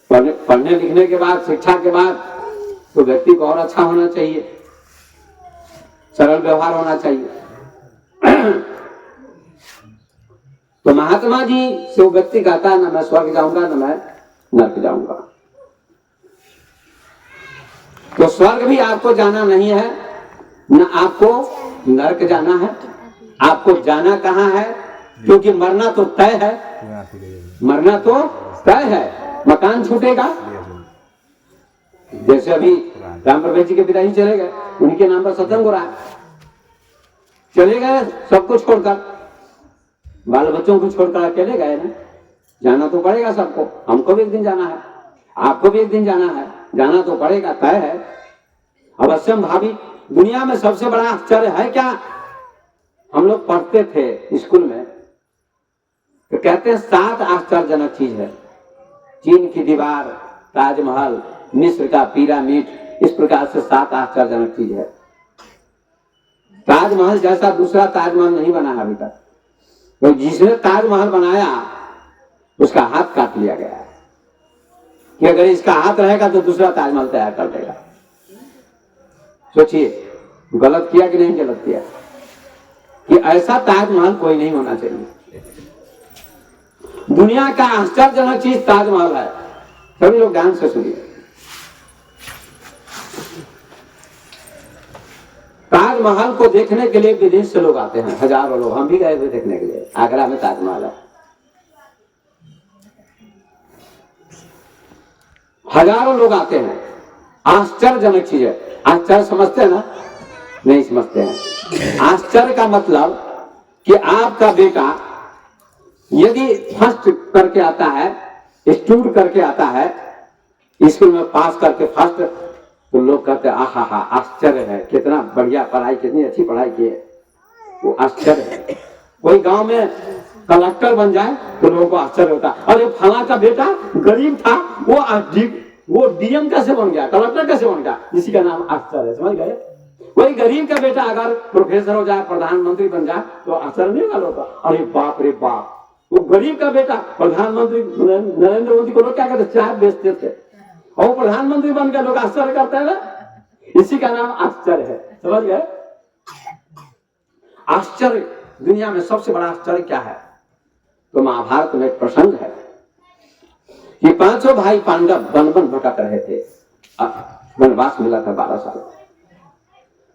पढ़ने लिखने के बाद, शिक्षा के बाद तो व्यक्ति को और अच्छा होना चाहिए, सरल व्यवहार होना चाहिए। तो महात्मा जी से वो व्यक्ति कहता है न मैं स्वर्ग जाऊंगा न मैं नरक जाऊंगा। तो स्वर्ग भी आपको जाना नहीं है, न आपको नरक जाना है। आपको जाना कहां है? क्योंकि मरना तो तय है, मरना तो तय है, मकान छूटेगा। जैसे अभी राम प्रवेश जी के पिताजी चले गए, उनके नाम पर सत्संग हो रहा है, चले गए सब कुछ छोड़कर, बाल बच्चों को छोड़कर अकेले गए ना। जाना तो पड़ेगा सबको, हमको भी एक दिन जाना है, आपको भी एक दिन जाना है, जाना तो पड़ेगा, तय है। अवश्यम भावी। दुनिया में सबसे बड़ा आश्चर्य है क्या? हम लोग पढ़ते थे स्कूल में तो कहते हैं 7 आश्चर्यजनक चीज है। चीन की दीवार, ताजमहल, मिस्र का पिरामिड, इस प्रकार से 7 आश्चर्यजनक चीज है। ताजमहल जैसा दूसरा ताजमहल नहीं बना है अभी तक। तो जिसने ताजमहल बनाया उसका हाथ काट लिया गया है कि अगर इसका हाथ रहेगा तो दूसरा ताजमहल तैयार कर देगा। सोचिए गलत किया कि नहीं गलत किया, कि ऐसा ताजमहल कोई नहीं होना चाहिए। दुनिया का आश्चर्यजनक चीज ताजमहल है। सभी लोग ध्यान से सुनिए। ताजमहल को देखने के लिए विदेश से लोग आते हैं, हजारों लोग, हम भी गए थे देखने के लिए। आगरा में ताजमहल है, हजारों लोग आते हैं। आश्चर्यजनक चीज है। आश्चर्य समझते हैं ना? नहीं समझते हैं। आश्चर्य का मतलब कि आपका बेटा यदि फर्स्ट करके आता है, स्टूड करके आता है, स्कूल में पास करके फर्स्ट, तो लोग कहते हैं आहा हा आश्चर्य है, कितना बढ़िया पढ़ाई, कितनी अच्छी पढ़ाई की है, वो आश्चर्य है। कोई गांव में कलेक्टर बन जाए तो लोगों को आश्चर्य होता है, अरे फला का बेटा गरीब था, वो डीएम कैसे बन गया, कलेक्टर कैसे बन गया, इसी का नाम आश्चर्य है। समझ गए? कोई गरीब का बेटा अगर प्रोफेसर हो जाए, प्रधानमंत्री बन जाए तो आश्चर्य नहीं वाला होता, अरे बाप रे बाप, वो गरीब का बेटा प्रधानमंत्री। नरेंद्र मोदी को लोग क्या कहते, चाय बेचते थे और वो प्रधानमंत्री बन गया, लोग आश्चर्य करते हैं ना, इसी का नाम आश्चर्य है। समझ गए? आश्चर्य, दुनिया में सबसे बड़ा आश्चर्य क्या है? तो महाभारत में एक प्रसंग है कि 5 भाई पांडव वन वन भटक रहे थे। वनवास मिला था 12 साल।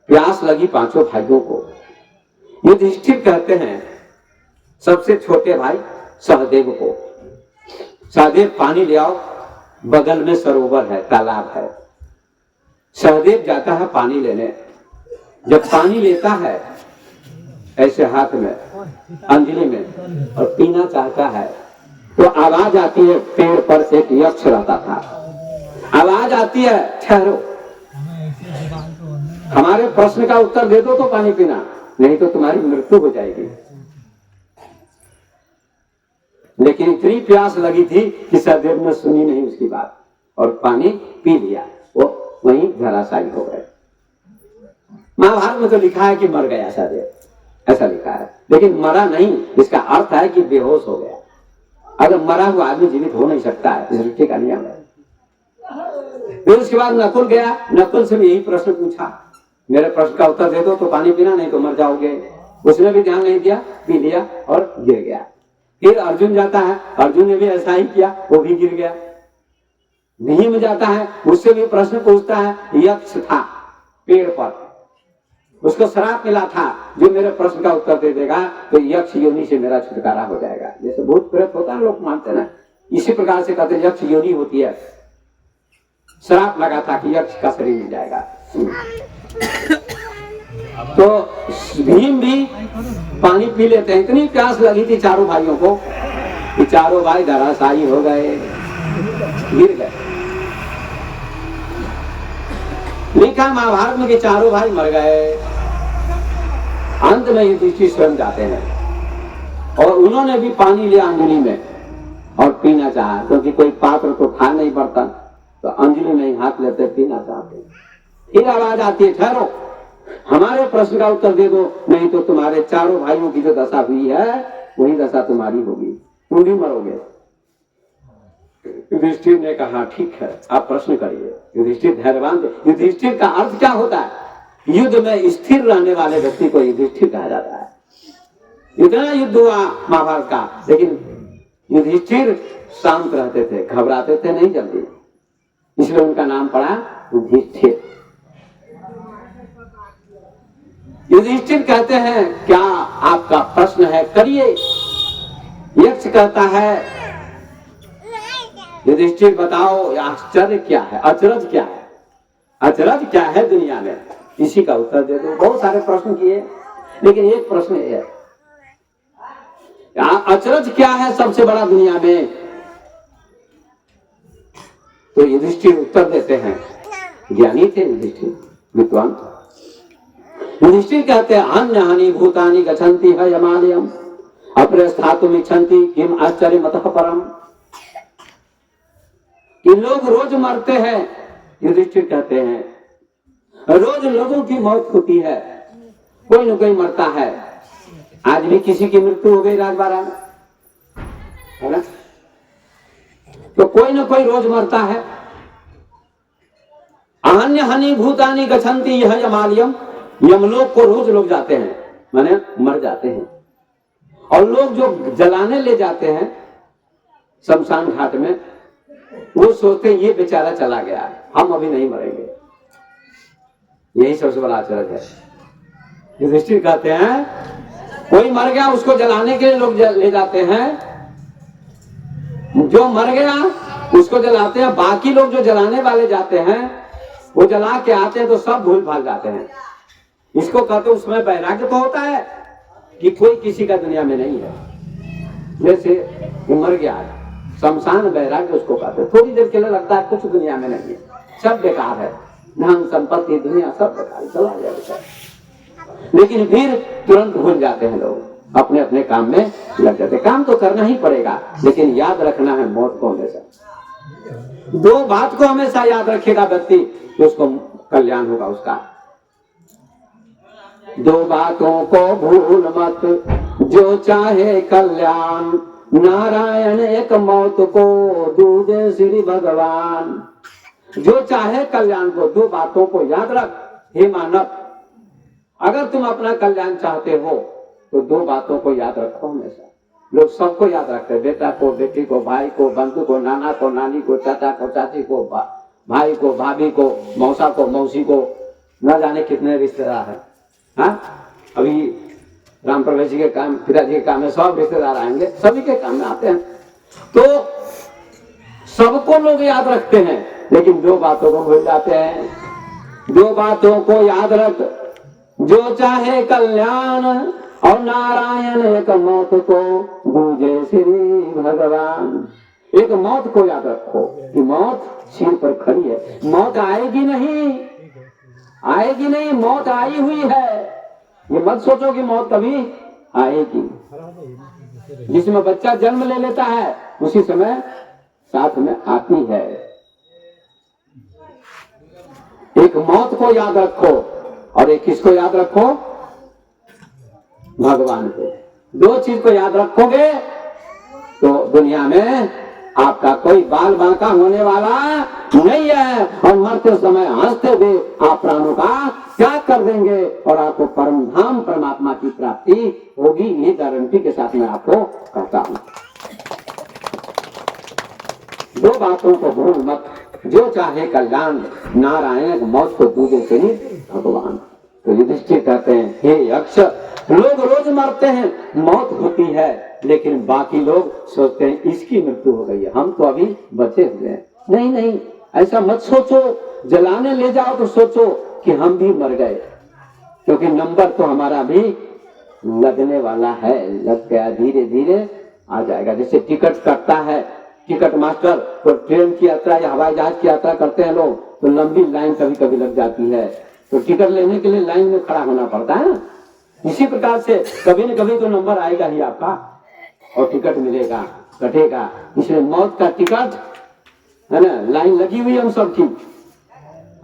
प्यास लगी 5 भाइयों को। युधिष्ठिर कहते हैं सबसे छोटे भाई सहदेव को, सहदेव पानी ले आओ, बगल में सरोवर है, तालाब है। सहदेव जाता है पानी लेने। जब पानी लेता है ऐसे हाथ में, अंजलि में, और पीना चाहता है तो आवाज आती है। पेड़ पर एक यक्ष रहता था, आवाज आती है ठहरो, हमारे प्रश्न का उत्तर दे दो तो पानी पीना, नहीं तो तुम्हारी मृत्यु हो जाएगी। लेकिन इतनी प्यास लगी थी कि सहदेव ने सुनी नहीं उसकी बात और पानी पी लिया, वो वहीं धराशायी हो गए। महाभारत में तो लिखा है कि मर गया सहदेव, ऐसा लिखा है, लेकिन मरा नहीं, इसका अर्थ है कि बेहोश हो गया। अगर मरा हुआ आदमी जीवित हो नहीं सकता है, सृष्टि का नियम है। फिर उसके बाद नकुल गया, नकुल से भी यही प्रश्न पूछा मेरे प्रश्न का उत्तर दे दो तो पानी पीना, नहीं तो मर जाओगे। उसने भी ध्यान नहीं दिया, पी लिया और गिर गया। फिर अर्जुन जाता है, अर्जुन ने भी ऐसा ही किया, वो भी गिर गया। भीम जाता है, उससे भी प्रश्न पूछता है, यक्ष था पेड़ पर, उसको श्राप मिला था, जो मेरे प्रश्न का उत्तर दे देगा तो यक्ष योनि से मेरा छुटकारा हो जाएगा। जैसे भूत प्रेत होता है, लोग मानते ना, इसी प्रकार से कहते यक्ष योनि होती है। श्राप लगा था कि यक्ष का शरीर मिल जाएगा। तो भीम भी पानी पी लेते हैं। इतनी प्यास लगी थी चारों भाइयों को कि चारों भाई धराशायी हो गए, गिर गए। लिखा महाभारत में कि चारों भाई मर गए। अंत में युधिष्ठिर स्वयं जाते हैं और उन्होंने भी पानी लिया अंजलि में और पीना चाहा, क्योंकि कोई पात्र तो था नहीं बर्तन, तो अंजलि में ही हाथ लेते पीना चाहते। फिर आवाज आती है, ठहरो, हमारे प्रश्न का उत्तर दे दो, नहीं तो तुम्हारे चारों भाइयों की जो दशा हुई है वही दशा तुम्हारी होगी, तुम भी मरोगे। युधिष्ठिर ने कहा ठीक है, आप प्रश्न करिए। युधिष्ठिर धैर्यवान थे। युधिष्ठिर का अर्थ क्या होता है? युद्ध में स्थिर रहने वाले व्यक्ति को युधिष्ठिर कहा जाता है। इतना युद्ध हुआ महाभारत का, लेकिन युधिष्ठिर शांत रहते थे, घबराते थे नहीं जल्दी, इसलिए उनका नाम पड़ा युधिष्ठिर। युधिष्ठिर कहते हैं क्या आपका प्रश्न है, करिए। यक्ष कहता है युधिष्ठिर बताओ आश्चर्य क्या है, अचरज क्या है, अचरज क्या है दुनिया में, इसी का उत्तर दे दो। बहुत सारे प्रश्न किए, लेकिन एक प्रश्न है, अचरज क्या है सबसे बड़ा दुनिया में? तो युधिष्ठिर उत्तर देते हैं, ज्ञानी थे युधिष्ठिर, विद्वान। युधिष्ठिर कहते हैं अन्य हानि भूतानि गच्छन्ति है यमालयम अप्रस्थातुम इच्छन्ति किम आश्चर्य मतः परम। कि लोग रोज मरते हैं, युधिष्ठिर कहते हैं रोज लोगों की मौत होती है, कोई न कोई मरता है। आज भी किसी की मृत्यु हो गई राजबाड़ा में, है ना? तो कोई न कोई रोज मरता है। अन्य हानि भूतानि गच्छन्ति यह यमालयम, यमलोक को रोज लोग जाते हैं, माने मर जाते हैं। और लोग जो जलाने ले जाते हैं शमशान घाट में, वो सोचते हैं ये बेचारा चला गया, हम अभी नहीं मरेंगे। यही सबसे बड़ा आचरण है। युधिष्ठिर कहते हैं कोई मर गया, उसको जलाने के लिए लोग ले जाते हैं, जो मर गया उसको जलाते हैं, बाकी लोग जो जलाने वाले जाते हैं वो जला के आते हैं तो सब भूल भाल जाते हैं। इसको कहते हैं उसमें वैराग्य तो होता है कि कोई किसी का दुनिया में नहीं है। जैसे वो मर गया है, शमशान वैराग्य उसको कहते हैं। थोड़ी देर के लिए लगता है कुछ दुनिया में नहीं है, सब बेकार है, धन संपत्ति दुनिया सब बेकार, चला गया बेकार। लेकिन फिर तुरंत भूल जाते हैं लोग, अपने अपने काम में लग जाते हैं। काम तो करना ही पड़ेगा, लेकिन याद रखना है मौत को हमेशा। दो बात को हमेशा याद रखेगा व्यक्ति तो उसको कल्याण होगा उसका। दो बातों को भूल मत, जो चाहे कल्याण, नारायण एक मौत को, दूजे श्री भगवान। जो चाहे कल्याण को, दो बातों को याद रख हे मानव। अगर तुम अपना कल्याण चाहते हो तो दो बातों को याद रखो हमेशा। लोग सबको याद रखते हैं, बेटा को, बेटी को, भाई को, बंधु को, नाना को, नानी को, चाचा को, चाची को, भाई को, भाभी को, मौसा को, मौसी को, न जाने कितने रिश्तेदार हैं। हाँ, अभी राम प्रवेश जी के काम, पिताजी के काम में सब रिश्तेदार आएंगे, सभी के काम में आते हैं। तो सबको लोग याद रखते हैं, लेकिन दो बातों को भूल जाते हैं। दो बातों को याद रख, जो चाहे कल्याण, और नारायण एक मौत को, दूजे श्री भगवान। एक मौत को याद रखो कि मौत सिर पर खड़ी है, मौत आएगी नहीं, आएगी नहीं, मौत आई हुई है। ये मत सोचो कि मौत कभी आएगी। जिसमें बच्चा जन्म ले लेता है उसी समय साथ में आती है। एक मौत को याद रखो और एक किसको याद रखो? भगवान को। दो चीज को याद रखोगे तो दुनिया में आपका कोई बाल बांका होने वाला नहीं है, और मरते समय हंसते हुए आप प्राणों का त्याग कर देंगे और आपको परम धाम परमात्मा की प्राप्ति होगी। ये गारंटी के साथ मैं आपको कहता हूं। दो बातों को भूल मत, जो चाहे कल्याण, नारायण मौत को दूजे से ही भगवान। तो युधिष्ठिर कहते हैं, हे यक्ष, लोग रोज मरते हैं, मौत होती है, लेकिन बाकी लोग सोचते हैं इसकी मृत्यु हो गई है, हम तो अभी बचे हुए हैं। नहीं नहीं, ऐसा मत सोचो। जलाने ले जाओ तो सोचो कि हम भी मर गए, क्योंकि नंबर तो हमारा भी लगने वाला है, लग गया, धीरे धीरे आ जाएगा। जैसे टिकट कटता है टिकट मास्टर, तो ट्रेन की यात्रा या हवाई जहाज की यात्रा करते हैं लोग, तो लंबी लाइन कभी कभी लग जाती है, तो टिकट लेने के लिए लाइन में खड़ा होना पड़ता है ना। इसी प्रकार से कभी न कभी तो नंबर आएगा ही आपका और टिकट मिलेगा, कटेगा। इसलिए मौत का टिकट है ना, लाइन लगी हुई है हम सबकी,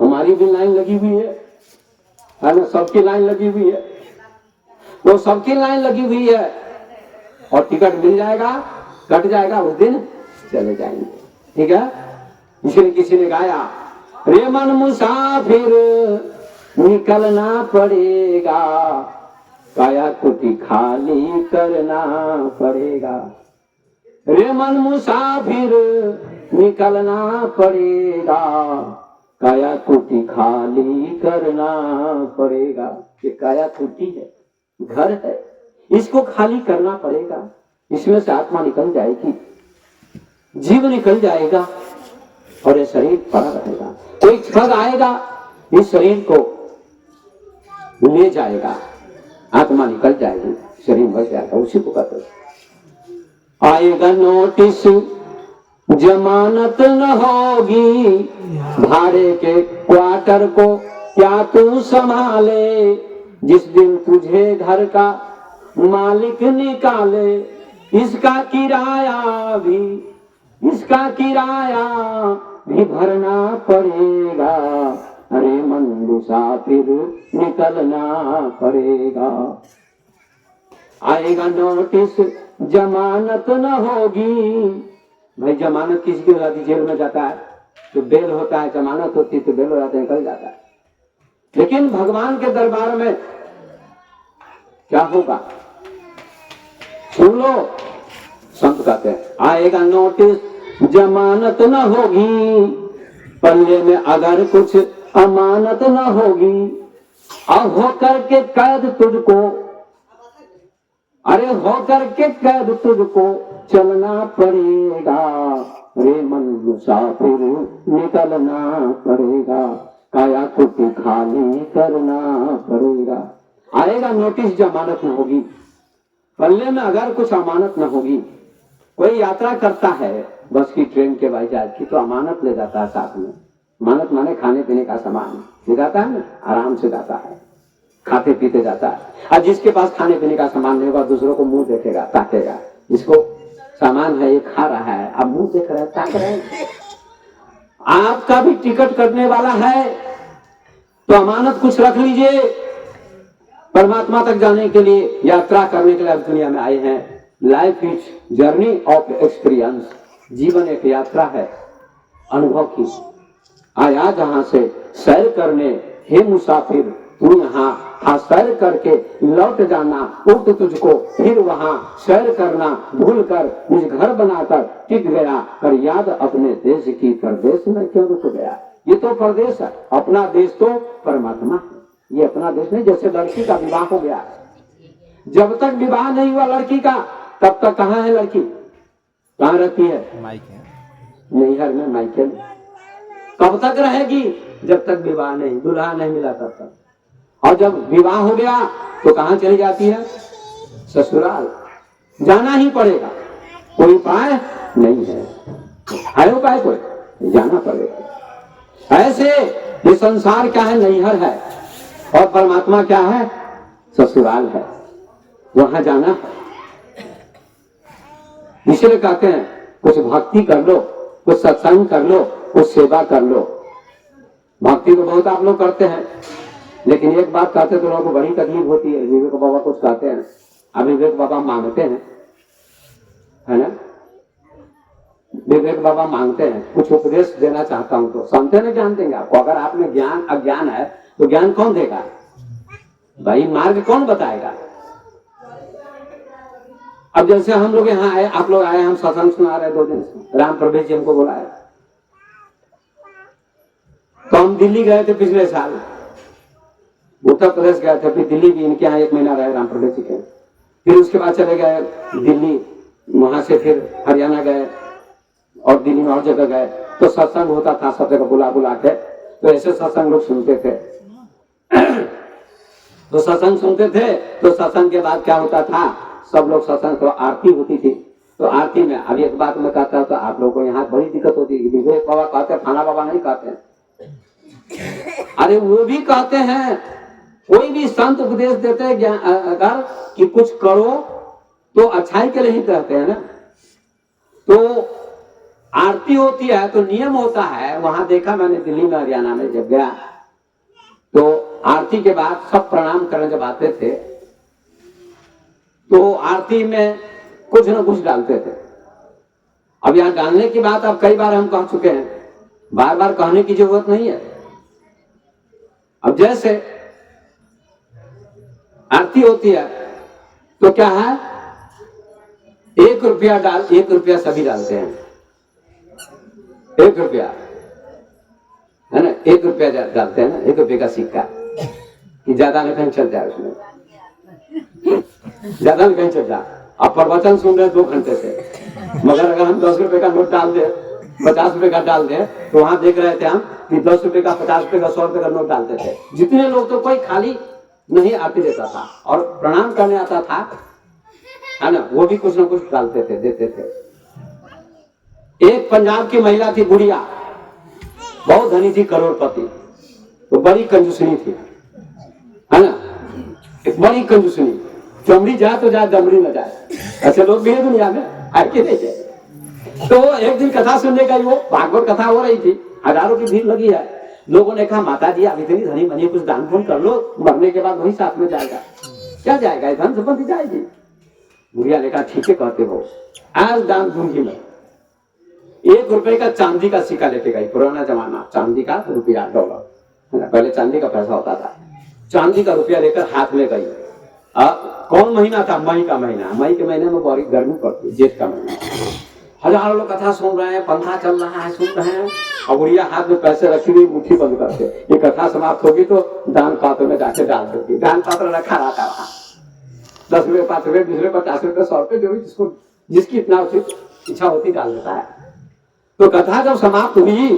हमारी भी लाइन लगी हुई है ना, सबकी लाइन लगी हुई है। तो सबकी लाइन लगी हुई है और टिकट मिल जाएगा, कट जाएगा, उस दिन चले जाएंगे। ठीक है। इसलिए किसी ने गाया, रे मन मुसाफिर निकलना पड़ेगा, काया कुटी खाली करना पड़ेगा। रे मन मुसाफिर निकलना पड़ेगा, काया कुटी खाली करना पड़ेगा। ये काया कुटी है, घर है, इसको खाली करना पड़ेगा। इसमें से आत्मा निकल जाएगी, जीव निकल जाएगा और ये शरीर पड़ा रहेगा। कोई ठग आएगा, इस शरीर को ले जाएगा, आत्मा निकल जाएगी, शरीर मर जाएगा। उसी को कहते हैं। आएगा नोटिस जमानत न होगी, भाड़े के क्वार्टर को क्या तू संभाले, जिस दिन तुझे घर का मालिक निकाले, इसका किराया भी भरना पड़ेगा, अरे मन मुसाफिर निकलना पड़ेगा। आएगा नोटिस जमानत न होगी, भाई जमानत किसी की हो जाती, जेल में जाता है तो बेल होता है, जमानत होती तो बेल हो जाता है, निकल जाता है। लेकिन भगवान के दरबार में क्या होगा, सुन लो। संत कहते हैं, आएगा नोटिस जमानत न होगी, पल्ले में अगर कुछ अमानत न होगी, अब हो करके कैद तुझको, अरे हो करके कैद तुझको चलना पड़ेगा, रे मन मुसाफिर निकलना पड़ेगा, काया कुटी खाली करना पड़ेगा। आएगा नोटिस जमानत न होगी, पल्ले में अगर कुछ अमानत न होगी। कोई यात्रा करता है बस की, ट्रेन के, हवाई जहाज की, तो अमानत ले जाता है साथ में। अमानत माने खाने पीने का सामान ले जाता है ना, आराम से जाता है, खाते पीते जाता है। और जिसके पास खाने पीने का सामान नहीं होगा, दूसरों को मुंह देखेगा, ताकेगा, इसको सामान है ये खा रहा है, अब मुंह देख रहे हैं, ताक रहे हैं। आपका भी टिकट कटने वाला है तो अमानत कुछ रख लीजिए। परमात्मा तक जाने के लिए, यात्रा करने के लिए आप दुनिया में आए हैं। Life is journey of experience, जीवन एक यात्रा है अनुभव की। आया जहां से सैर करने, हे मुसाफिर तू यहाँ सैर करके लौट जाना, उठ तुझको फिर वहां सैर करना, भूल कर मुझ घर बनाकर टिक गया, कर याद अपने देश की, परदेश में क्यों रुक गया। ये तो परदेश है, अपना देश तो परमात्मा है, ये अपना देश नहीं। जैसे लड़की का विवाह हो गया, जब तक विवाह नहीं हुआ लड़की का, तब तक कहाँ है लड़की, कहाँ रहती है, नैहर में, मायके में। कब तक रहेगी, जब तक विवाह नहीं, दुल्हा नहीं मिला तब तक। और जब विवाह हो गया तो कहाँ चली जाती है, ससुराल। जाना ही पड़ेगा, कोई उपाय नहीं है उपाय कोई, जाना पड़ेगा। ऐसे ये संसार क्या है, नैहर है, और परमात्मा क्या है, ससुराल है, वहां जाना है। इसलिए कहते हैं कुछ भक्ति कर लो, कुछ सत्संग कर लो, कुछ सेवा कर लो। भक्ति तो बहुत आप लोग करते हैं, लेकिन एक बात कहते तो लोगों को बड़ी तकलीफ होती है। विवेक बाबा कुछ कहते हैं, अब विवेक बाबा मांगते हैं, है ना, विवेक बाबा मांगते हैं, कुछ उपदेश देना चाहता हूं तो सुनते नहीं, जान देंगे आपको। अगर आप में ज्ञान अज्ञान है, तो ज्ञान कौन देगा भाई? मार्ग कौन बताएगा? अब जैसे हम लोग यहाँ आए, आप लोग आए, हम सत्संग सुना रहे 2 दिन से, राम प्रवेश जी हमको बुलाया, तो हम दिल्ली गए थे पिछले साल, उत्तर प्रदेश गए थे, फिर दिल्ली भी इनके यहाँ 1 महीना रहे राम प्रवेश जी के, फिर उसके बाद चले गए दिल्ली, वहां से फिर हरियाणा गए और दिल्ली में और जगह गए। तो सत्संग होता था सब जगह बुला बुला के, तो ऐसे सत्संग लोग सुनते थे। तो सत्संग सुनते थे, तो सत्संग के बाद क्या होता था, सब लोग सत्संग, तो आरती होती थी, तो आरती में अब एक बात मैं कहता हूं, तो आप लोगों को यहाँ बड़ी दिक्कत होती है। विवेक बाबा कहते हैं, फाना बाबा नहीं कहते हैं। अरे वो भी कहते हैं, कोई भी संत उपदेश देते हैं अगर कि कुछ करो तो अच्छाई के लिए ही कहते हैं ना। तो आरती होती है तो नियम होता है, वहां देखा मैंने दिल्ली में, हरियाणा में जब गया, तो आरती के बाद सब प्रणाम करने जब आते थे, तो आरती में कुछ न कुछ डालते थे। अब यहाँ डालने की बात अब कई बार हम कह चुके हैं, बार बार कहने की जरूरत नहीं है। अब जैसे आरती होती है तो क्या है, 1 रुपया 1 रुपया सभी डालते हैं, 1 रुपया है ना, 1 रुपया डालते हैं ना, 1 रुपये का सिक्का, कि ज्यादा नहीं कहीं चल जाए, उसमें ज्यादा नहीं कहीं चल जाए। आप प्रवचन सुन रहे 2 घंटे से, मगर अगर हम 10 रुपए का नोट डाल दे, 50 रुपए का डाल दे, तो वहां देख रहे थे हम कि 10 रुपए का, 50 रुपए का, 100 रुपए का नोट डालते थे। जितने लोग, तो कोई खाली नहीं आरती देता था, और प्रणाम करने आता था, है ना, वो भी कुछ ना कुछ डालते थे, देते थे। एक पंजाब की महिला थी, बुढ़िया, बहुत धनी थी, करोड़पति, तो बड़ी कंजूसनी थी, है ना, एक बड़ी कंजूसनी, चमड़ी जाए तो जाए, दमड़ी न जाए, ऐसे लोग भी है दुनिया में, है कि नहीं है? तो एक दिन कथा सुनने गई, वो भागवत कथा हो रही थी, हजारों की भीड़ लगी है। लोगों ने कहा, माता जी आप इतनी धनी बनी, कुछ दान पुण्य कर लो, मरने के बाद वही साथ में जाएगा। क्या जाएगा, धन संपत्ति जाएगी। बुढ़िया ने कहा, ठीक है कहते हो, आज दान दूंगी मैं। 1 रुपए का चांदी का सिक्का लेके गई, पुराना जमाना, चांदी का रुपया, डॉलर, है ना, पहले चांदी का पैसा होता था, चांदी का रुपया लेकर हाथ में गई। कौन महीना था, मई का महीना, मई के महीने में बड़ी गर्मी पड़ती है, जेठ का महीना, हजारों लोग कथा सुन रहे हैं, पंखा चल रहा है, सुन रहे हैं, और बुढ़िया हाथ में पैसे रखी हुई, मुट्ठी बंद करके, ये कथा समाप्त होगी तो दान पात्र में जाके डाल देती। दान पात्र रखा रहता वहां, 10 रुपए, 5 रुपए, 20 रुपए, 50 रुपए, 100 रुपए, जो भी जिसको जिसकी इतना उचित इच्छा होती डाल देता है। तो कथा जब समाप्त हुई,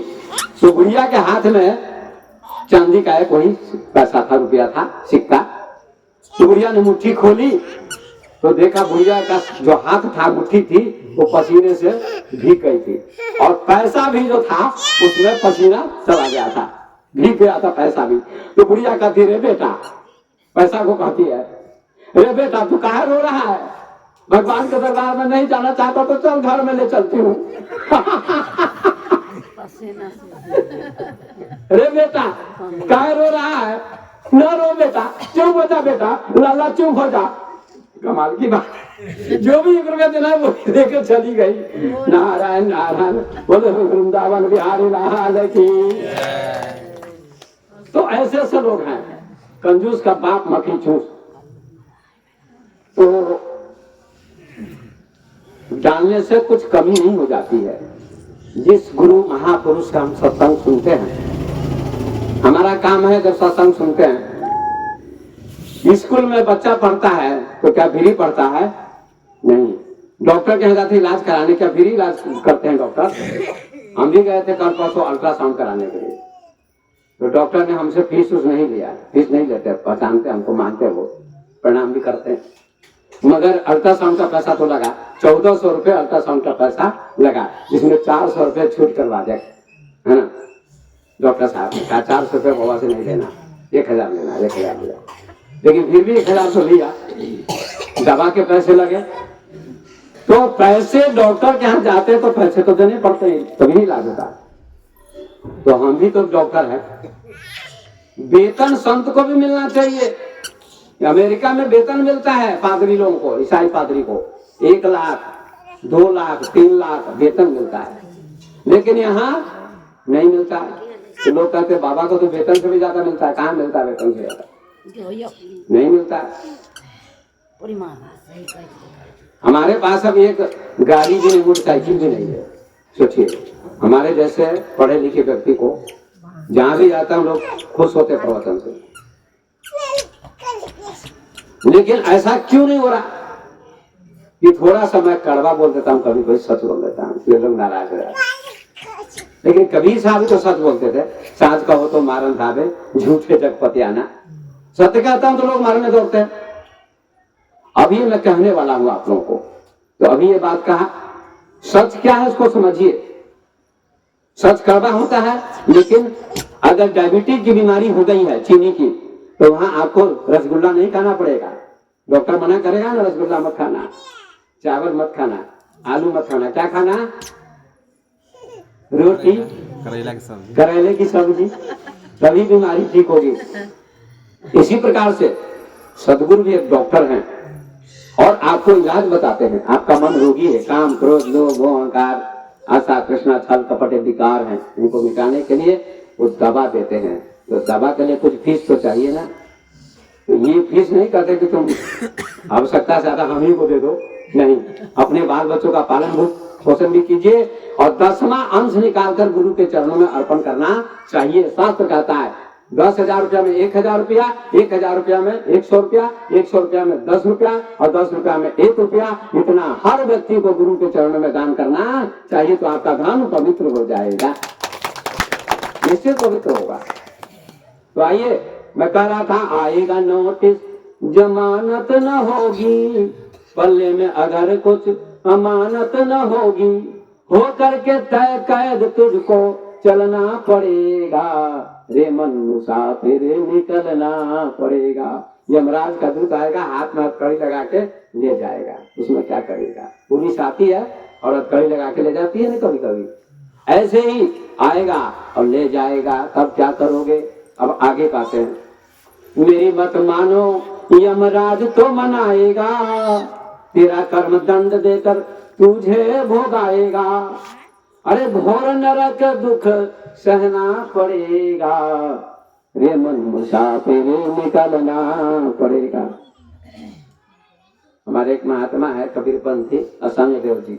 तो बुढ़िया के हाथ में चांदी का एक वही पैसा था, रुपया था, सिक्का। तो बुढ़िया ने मुट्ठी खोली, तो देखा बुढ़िया का जो हाथ था, मुट्ठी थी, वो पसीने से भीग गई थी, और पैसा भी जो था उसमें पसीना चला गया था, भीग गया था पैसा भी। तो बुढ़िया कहती, रे बेटा, पैसा को कहती है, रे बेटा तू काहे रो रहा है, भगवान के दरबार में नहीं जाना चाहता तो चल घर में ले चलती हूँ। रे बेटा काहे रो रहा है, न रो बेटा, चुप हो जा बेटा, लाला चुप हो जा। कमाल की बात, जो भी 1 रुपया देना है वो लेकर चली गई। नारायण नारायण, बोले वृंदावन बिहारी लाल की। तो ऐसे ऐसे लोग हैं, कंजूस का बाप मक्खी चूस। तो डालने से कुछ कमी नहीं हो जाती है। जिस गुरु महापुरुष का हम सत्संग सुनते हैं, हमारा काम है जब सत्संग सुनते हैं, स्कूल में बच्चा पढ़ता है तो क्या फ्री पढ़ता है? नहीं। डॉक्टर के यहाँ जाते इलाज कराने, क्या फ्री इलाज करते हैं डॉक्टर? हम भी गए थे कल परसों अल्ट्रासाउंड कराने के लिए, तो डॉक्टर ने हमसे फीस नहीं लिया, फीस नहीं लेते, पहचानते हमको, मानते वो, प्रणाम भी करते हैं, मगर अल्ट्रासाउंड का पैसा तो लगा, 1400 रुपये अल्ट्रासाउंड का पैसा लगा, जिसमें 400 रुपये छूट करवा दे, है ना। डॉक्टर साहब ने कहा 400 रुपये बाबा से नहीं लेना, 1000 लेना, 1000 लिया, लेकिन फिर भी 1000 तो लिया, दवा के पैसे लगे। तो पैसे डॉक्टर के यहाँ जाते तो पैसे तो देने पड़ते हैं, तभी इलाज होता। तो हम भी तो डॉक्टर हैं, वेतन संत को भी मिलना चाहिए। अमेरिका में वेतन मिलता है पादरी लोगों को, ईसाई पादरी को 1 लाख, 2 लाख, 3 लाख वेतन मिलता है, लेकिन यहाँ नहीं मिलता है। तो लोग कहते हैं बाबा को तो वेतन से भी ज्यादा मिलता है। कहाँ मिलता है वेतन से ज्यादा? नहीं मिलता। हमारे पास अब एक गाड़ी भी नहीं, मोटरसाइकिल भी नहीं है। सोचिए, हमारे जैसे पढ़े लिखे व्यक्ति को जहां भी जाता हम लोग खुश होते प्रवचन से, लेकिन ऐसा क्यों नहीं हो रहा कि थोड़ा सा मैं कड़वा बोल देता हूँ, कभी कोई सच बोल देता हूँ, ये लोग नाराज हो जाते। लेकिन कबीर साहब तो सच बोलते थे, सांझ कहो तो मारन धावे, झूठे जगपति आना। सत्य कहता हूं तो लोग मारने दौड़ते हैं। अभी मैं कहने वाला हूं आप लोगों को, तो अभी ये बात कहा, सच क्या है उसको समझिए। सच कड़वा होता है, लेकिन अगर डायबिटीज की बीमारी हो गई है चीनी की, तो वहां आपको रसगुल्ला नहीं खाना पड़ेगा। डॉक्टर मना करेगा ना, रसगुल्ला मत खाना, चावल मत खाना, आलू मत खाना, क्या खाना? रोटी, करेले की सब्जी, तभी बीमारी ठीक होगी। इसी प्रकार से सदगुरु भी एक डॉक्टर हैं और आपको इलाज बताते हैं। आपका मन रोगी है, काम क्रोध लोभ मोह अहंकार आशा तृष्णा छल कपट विकार हैं, इनको मिटाने के लिए वो दवा देते हैं। तो दवा के लिए कुछ फीस तो चाहिए ना। तो ये फीस नहीं कहते कि तुम आवश्यकता ज्यादा हम ही को दे दो, नहीं, अपने बाल बच्चों का पालन पोषण भी कीजिए और 10वां अंश निकालकर गुरु के चरणों में अर्पण करना चाहिए। शास्त्र कहता है 10,000 रुपया में 1,000 रुपया, 1,000 रुपया में 100 रुपया, 100 रुपया में 10 रुपया और 10 रुपया में 1 रुपया, इतना हर व्यक्ति को गुरु के चरणों में दान करना चाहिए। तो आपका धन पवित्र हो जाएगा, निश्चित पवित्र होगा। तो आइए, मैं कह रहा था आएगा नोटिस जमानत न होगी, पल्ले में अगर कुछ अमानत न होगी, हो करके तय कैद तुझको चलना पड़ेगा, रे मन मुसाफिर निकलना पड़ेगा। यमराज का दूत आएगा, हाथ में कड़ी लगा के ले जाएगा, उसमें क्या करेगा? पुलिस आती है, औरत कड़ी लगा के ले जाती है ना कभी कभी, ऐसे ही आएगा और ले जाएगा। तब क्या करोगे? अब आगे कहते हैं, मेरी मत मानो यमराज तो मनाएगा, तेरा कर्म दंड देकर तुझे भोगाएगा, अरे घोर नरक दुख सहना पड़ेगा, रे मन मुसाफिर निकलना पड़ेगा। हमारे एक महात्मा है कबीरपंथी असंग देव जी,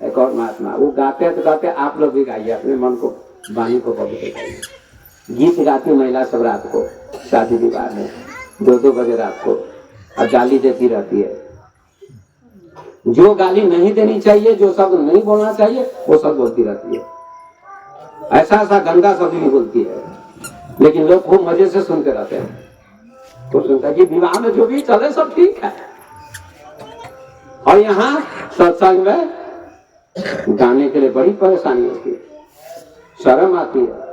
एक और महात्मा, वो गाते तो गाते, आप लोग भी गाइए, अपने मन को वाणी को पवित्र करिए। गीत गाती महिला सब रात को शादी विवाह में 2-2 बजे रात को, और गाली देती रहती है। जो गाली नहीं देनी चाहिए, जो शब्द नहीं बोलना चाहिए, वो सब बोलती रहती है। ऐसा ऐसा गंदा शब्द भी बोलती है, लेकिन लोग खूब मजे से सुनते रहते हैं। तो सुनता कि विवाह में जो भी चले सब ठीक है, और यहाँ सत्संग में गाने के लिए बड़ी परेशानी होती है, शर्म आती है।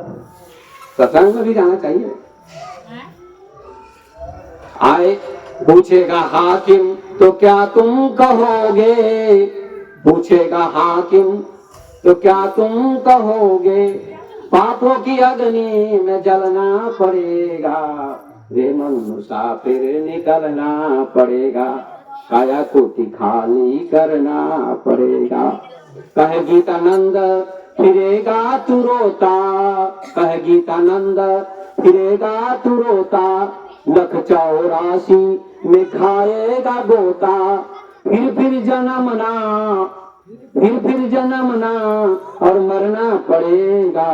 सत्संग में भी जाना चाहिए। आए पूछेगा हाकिम तो क्या तुम कहोगे, पूछेगा हाकिम तो क्या तुम कहोगे, पापों की अग्नि में जलना पड़ेगा, रे मन मुसाफिर निकलना पड़ेगा, काया कोटि खाली करना पड़ेगा। कहे गीतानंद फिरेगा तू रोता, कहे गीतानंद फिरेगा तू रोता, लख 84 में खाएगा गोता, फिर जन्मना, फिर जन्मना और मरना पड़ेगा,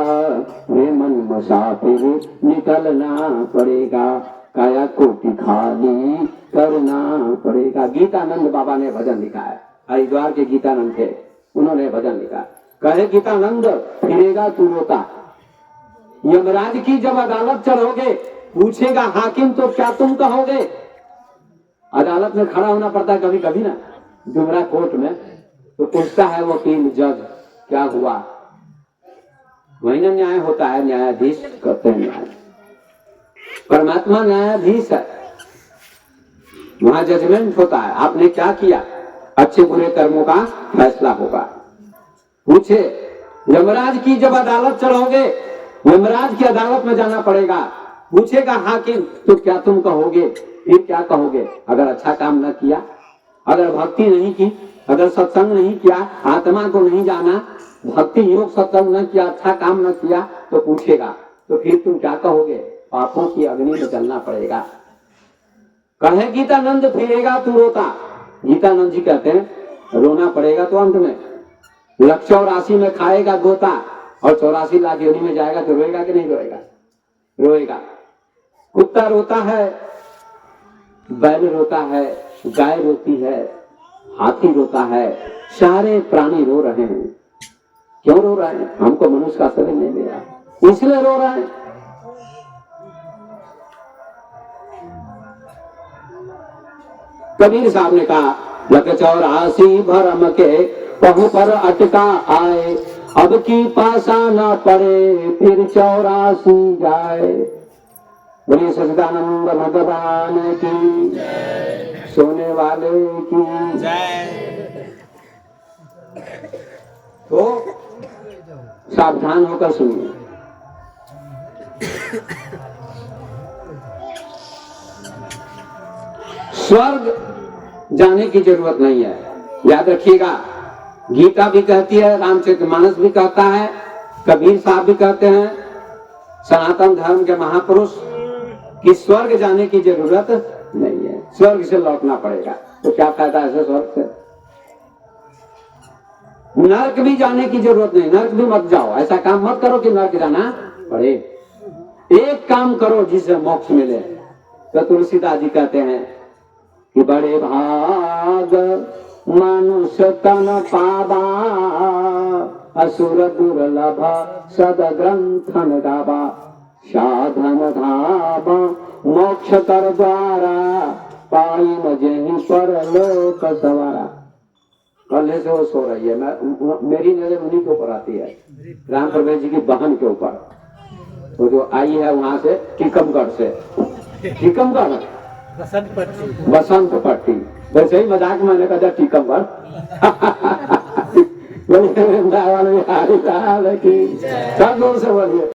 रे मन मुसाफिर निकलना पड़ेगा, काया कोटि खाली करना पड़ेगा। गीतानंद बाबा ने भजन लिखा है, हरिद्वार के गीतानंद थे, उन्होंने भजन लिखा। कहे गीतानंद फिरेगा तू रोता, यमराज की जब अदालत चढ़ोगे, पूछेगा हाकिम तो क्या तुम कहोगे। अदालत में खड़ा होना पड़ता है कभी कभी ना, डुमरा कोर्ट में, तो पूछता है वकील जज क्या हुआ, वही ना न्याय होता है, न्यायाधीश करते हैं न्याय। परमात्मा न्यायाधीश है, वहां जजमेंट होता है, आपने क्या किया, अच्छे बुरे कर्मों का फैसला होगा। पूछे यमराज की जब अदालत चढ़ोगे, यमराज की अदालत में जाना पड़ेगा, पूछेगा हाकिम तो क्या तुम कहोगे, फिर क्या कहोगे। अगर अच्छा काम न किया, अगर भक्ति नहीं की, अगर सत्संग नहीं किया, आत्मा को नहीं जाना, भक्ति योग सत्संग न किया, अच्छा काम न किया, तो पूछेगा तो फिर तुम क्या कहोगे? पापों की अग्नि में जलना पड़ेगा। कहे गीतानंद फिरेगा तू रोता। गीतानंद जी कहते हैं रोना पड़ेगा तो अंत में। 184 में खाएगा गोता और 84 लाख योनि में जाएगा तो रोएगा कि नहीं रोएगा? रोएगा। कुत्ता रोता है, बैल रोता है, गाय रोती है, हाथी रोता है, सारे प्राणी रो रहे हैं। क्यों रो रहे हैं? हमको मनुष्य का शरीर नहीं मिला इसलिए रो रहे हैं। कबीर साहब ने कहा 184 भरम के पहु पर अटका आए, अब की पासा न पड़े फिर 84 जाए। बोलिए सच्चिदानंद भगवान की सोने वाले की जय। तो सावधान होकर सुनिए। स्वर्ग जाने की जरूरत नहीं है, याद रखिएगा। गीता भी कहती है, रामचरितमानस भी कहता है, कबीर साहब भी कहते हैं, सनातन धर्म के महापुरुष, कि स्वर्ग जाने की जरूरत नहीं है, स्वर्ग से लौटना पड़ेगा। तो क्या फायदा ऐसे स्वर्ग से? नरक भी जाने की जरूरत नहीं, नरक भी मत जाओ। ऐसा काम मत करो कि नरक जाना पड़े। एक काम करो जिससे मोक्ष मिले। तो तुलसीदास जी कहते हैं कि बड़े भाग मनुष्य तन पावा, असुर दुर्लभ सद ग्रंथन गावा, साधन धाम मोक्ष कर द्वारा, पाई न जेहि परलोक सवारा। कल्ले से वो सो रही है, मेरी नजर उन्हीं के ऊपर आती है, राम प्रवेश जी की बहन के ऊपर। वो जो आई है वहां से टीकमगढ़ से, टीकमगढ़ बसंत पट्टी, वैसे ही मजाक मैंने कहा टीकमगढ़। सब दूर से बोलिए।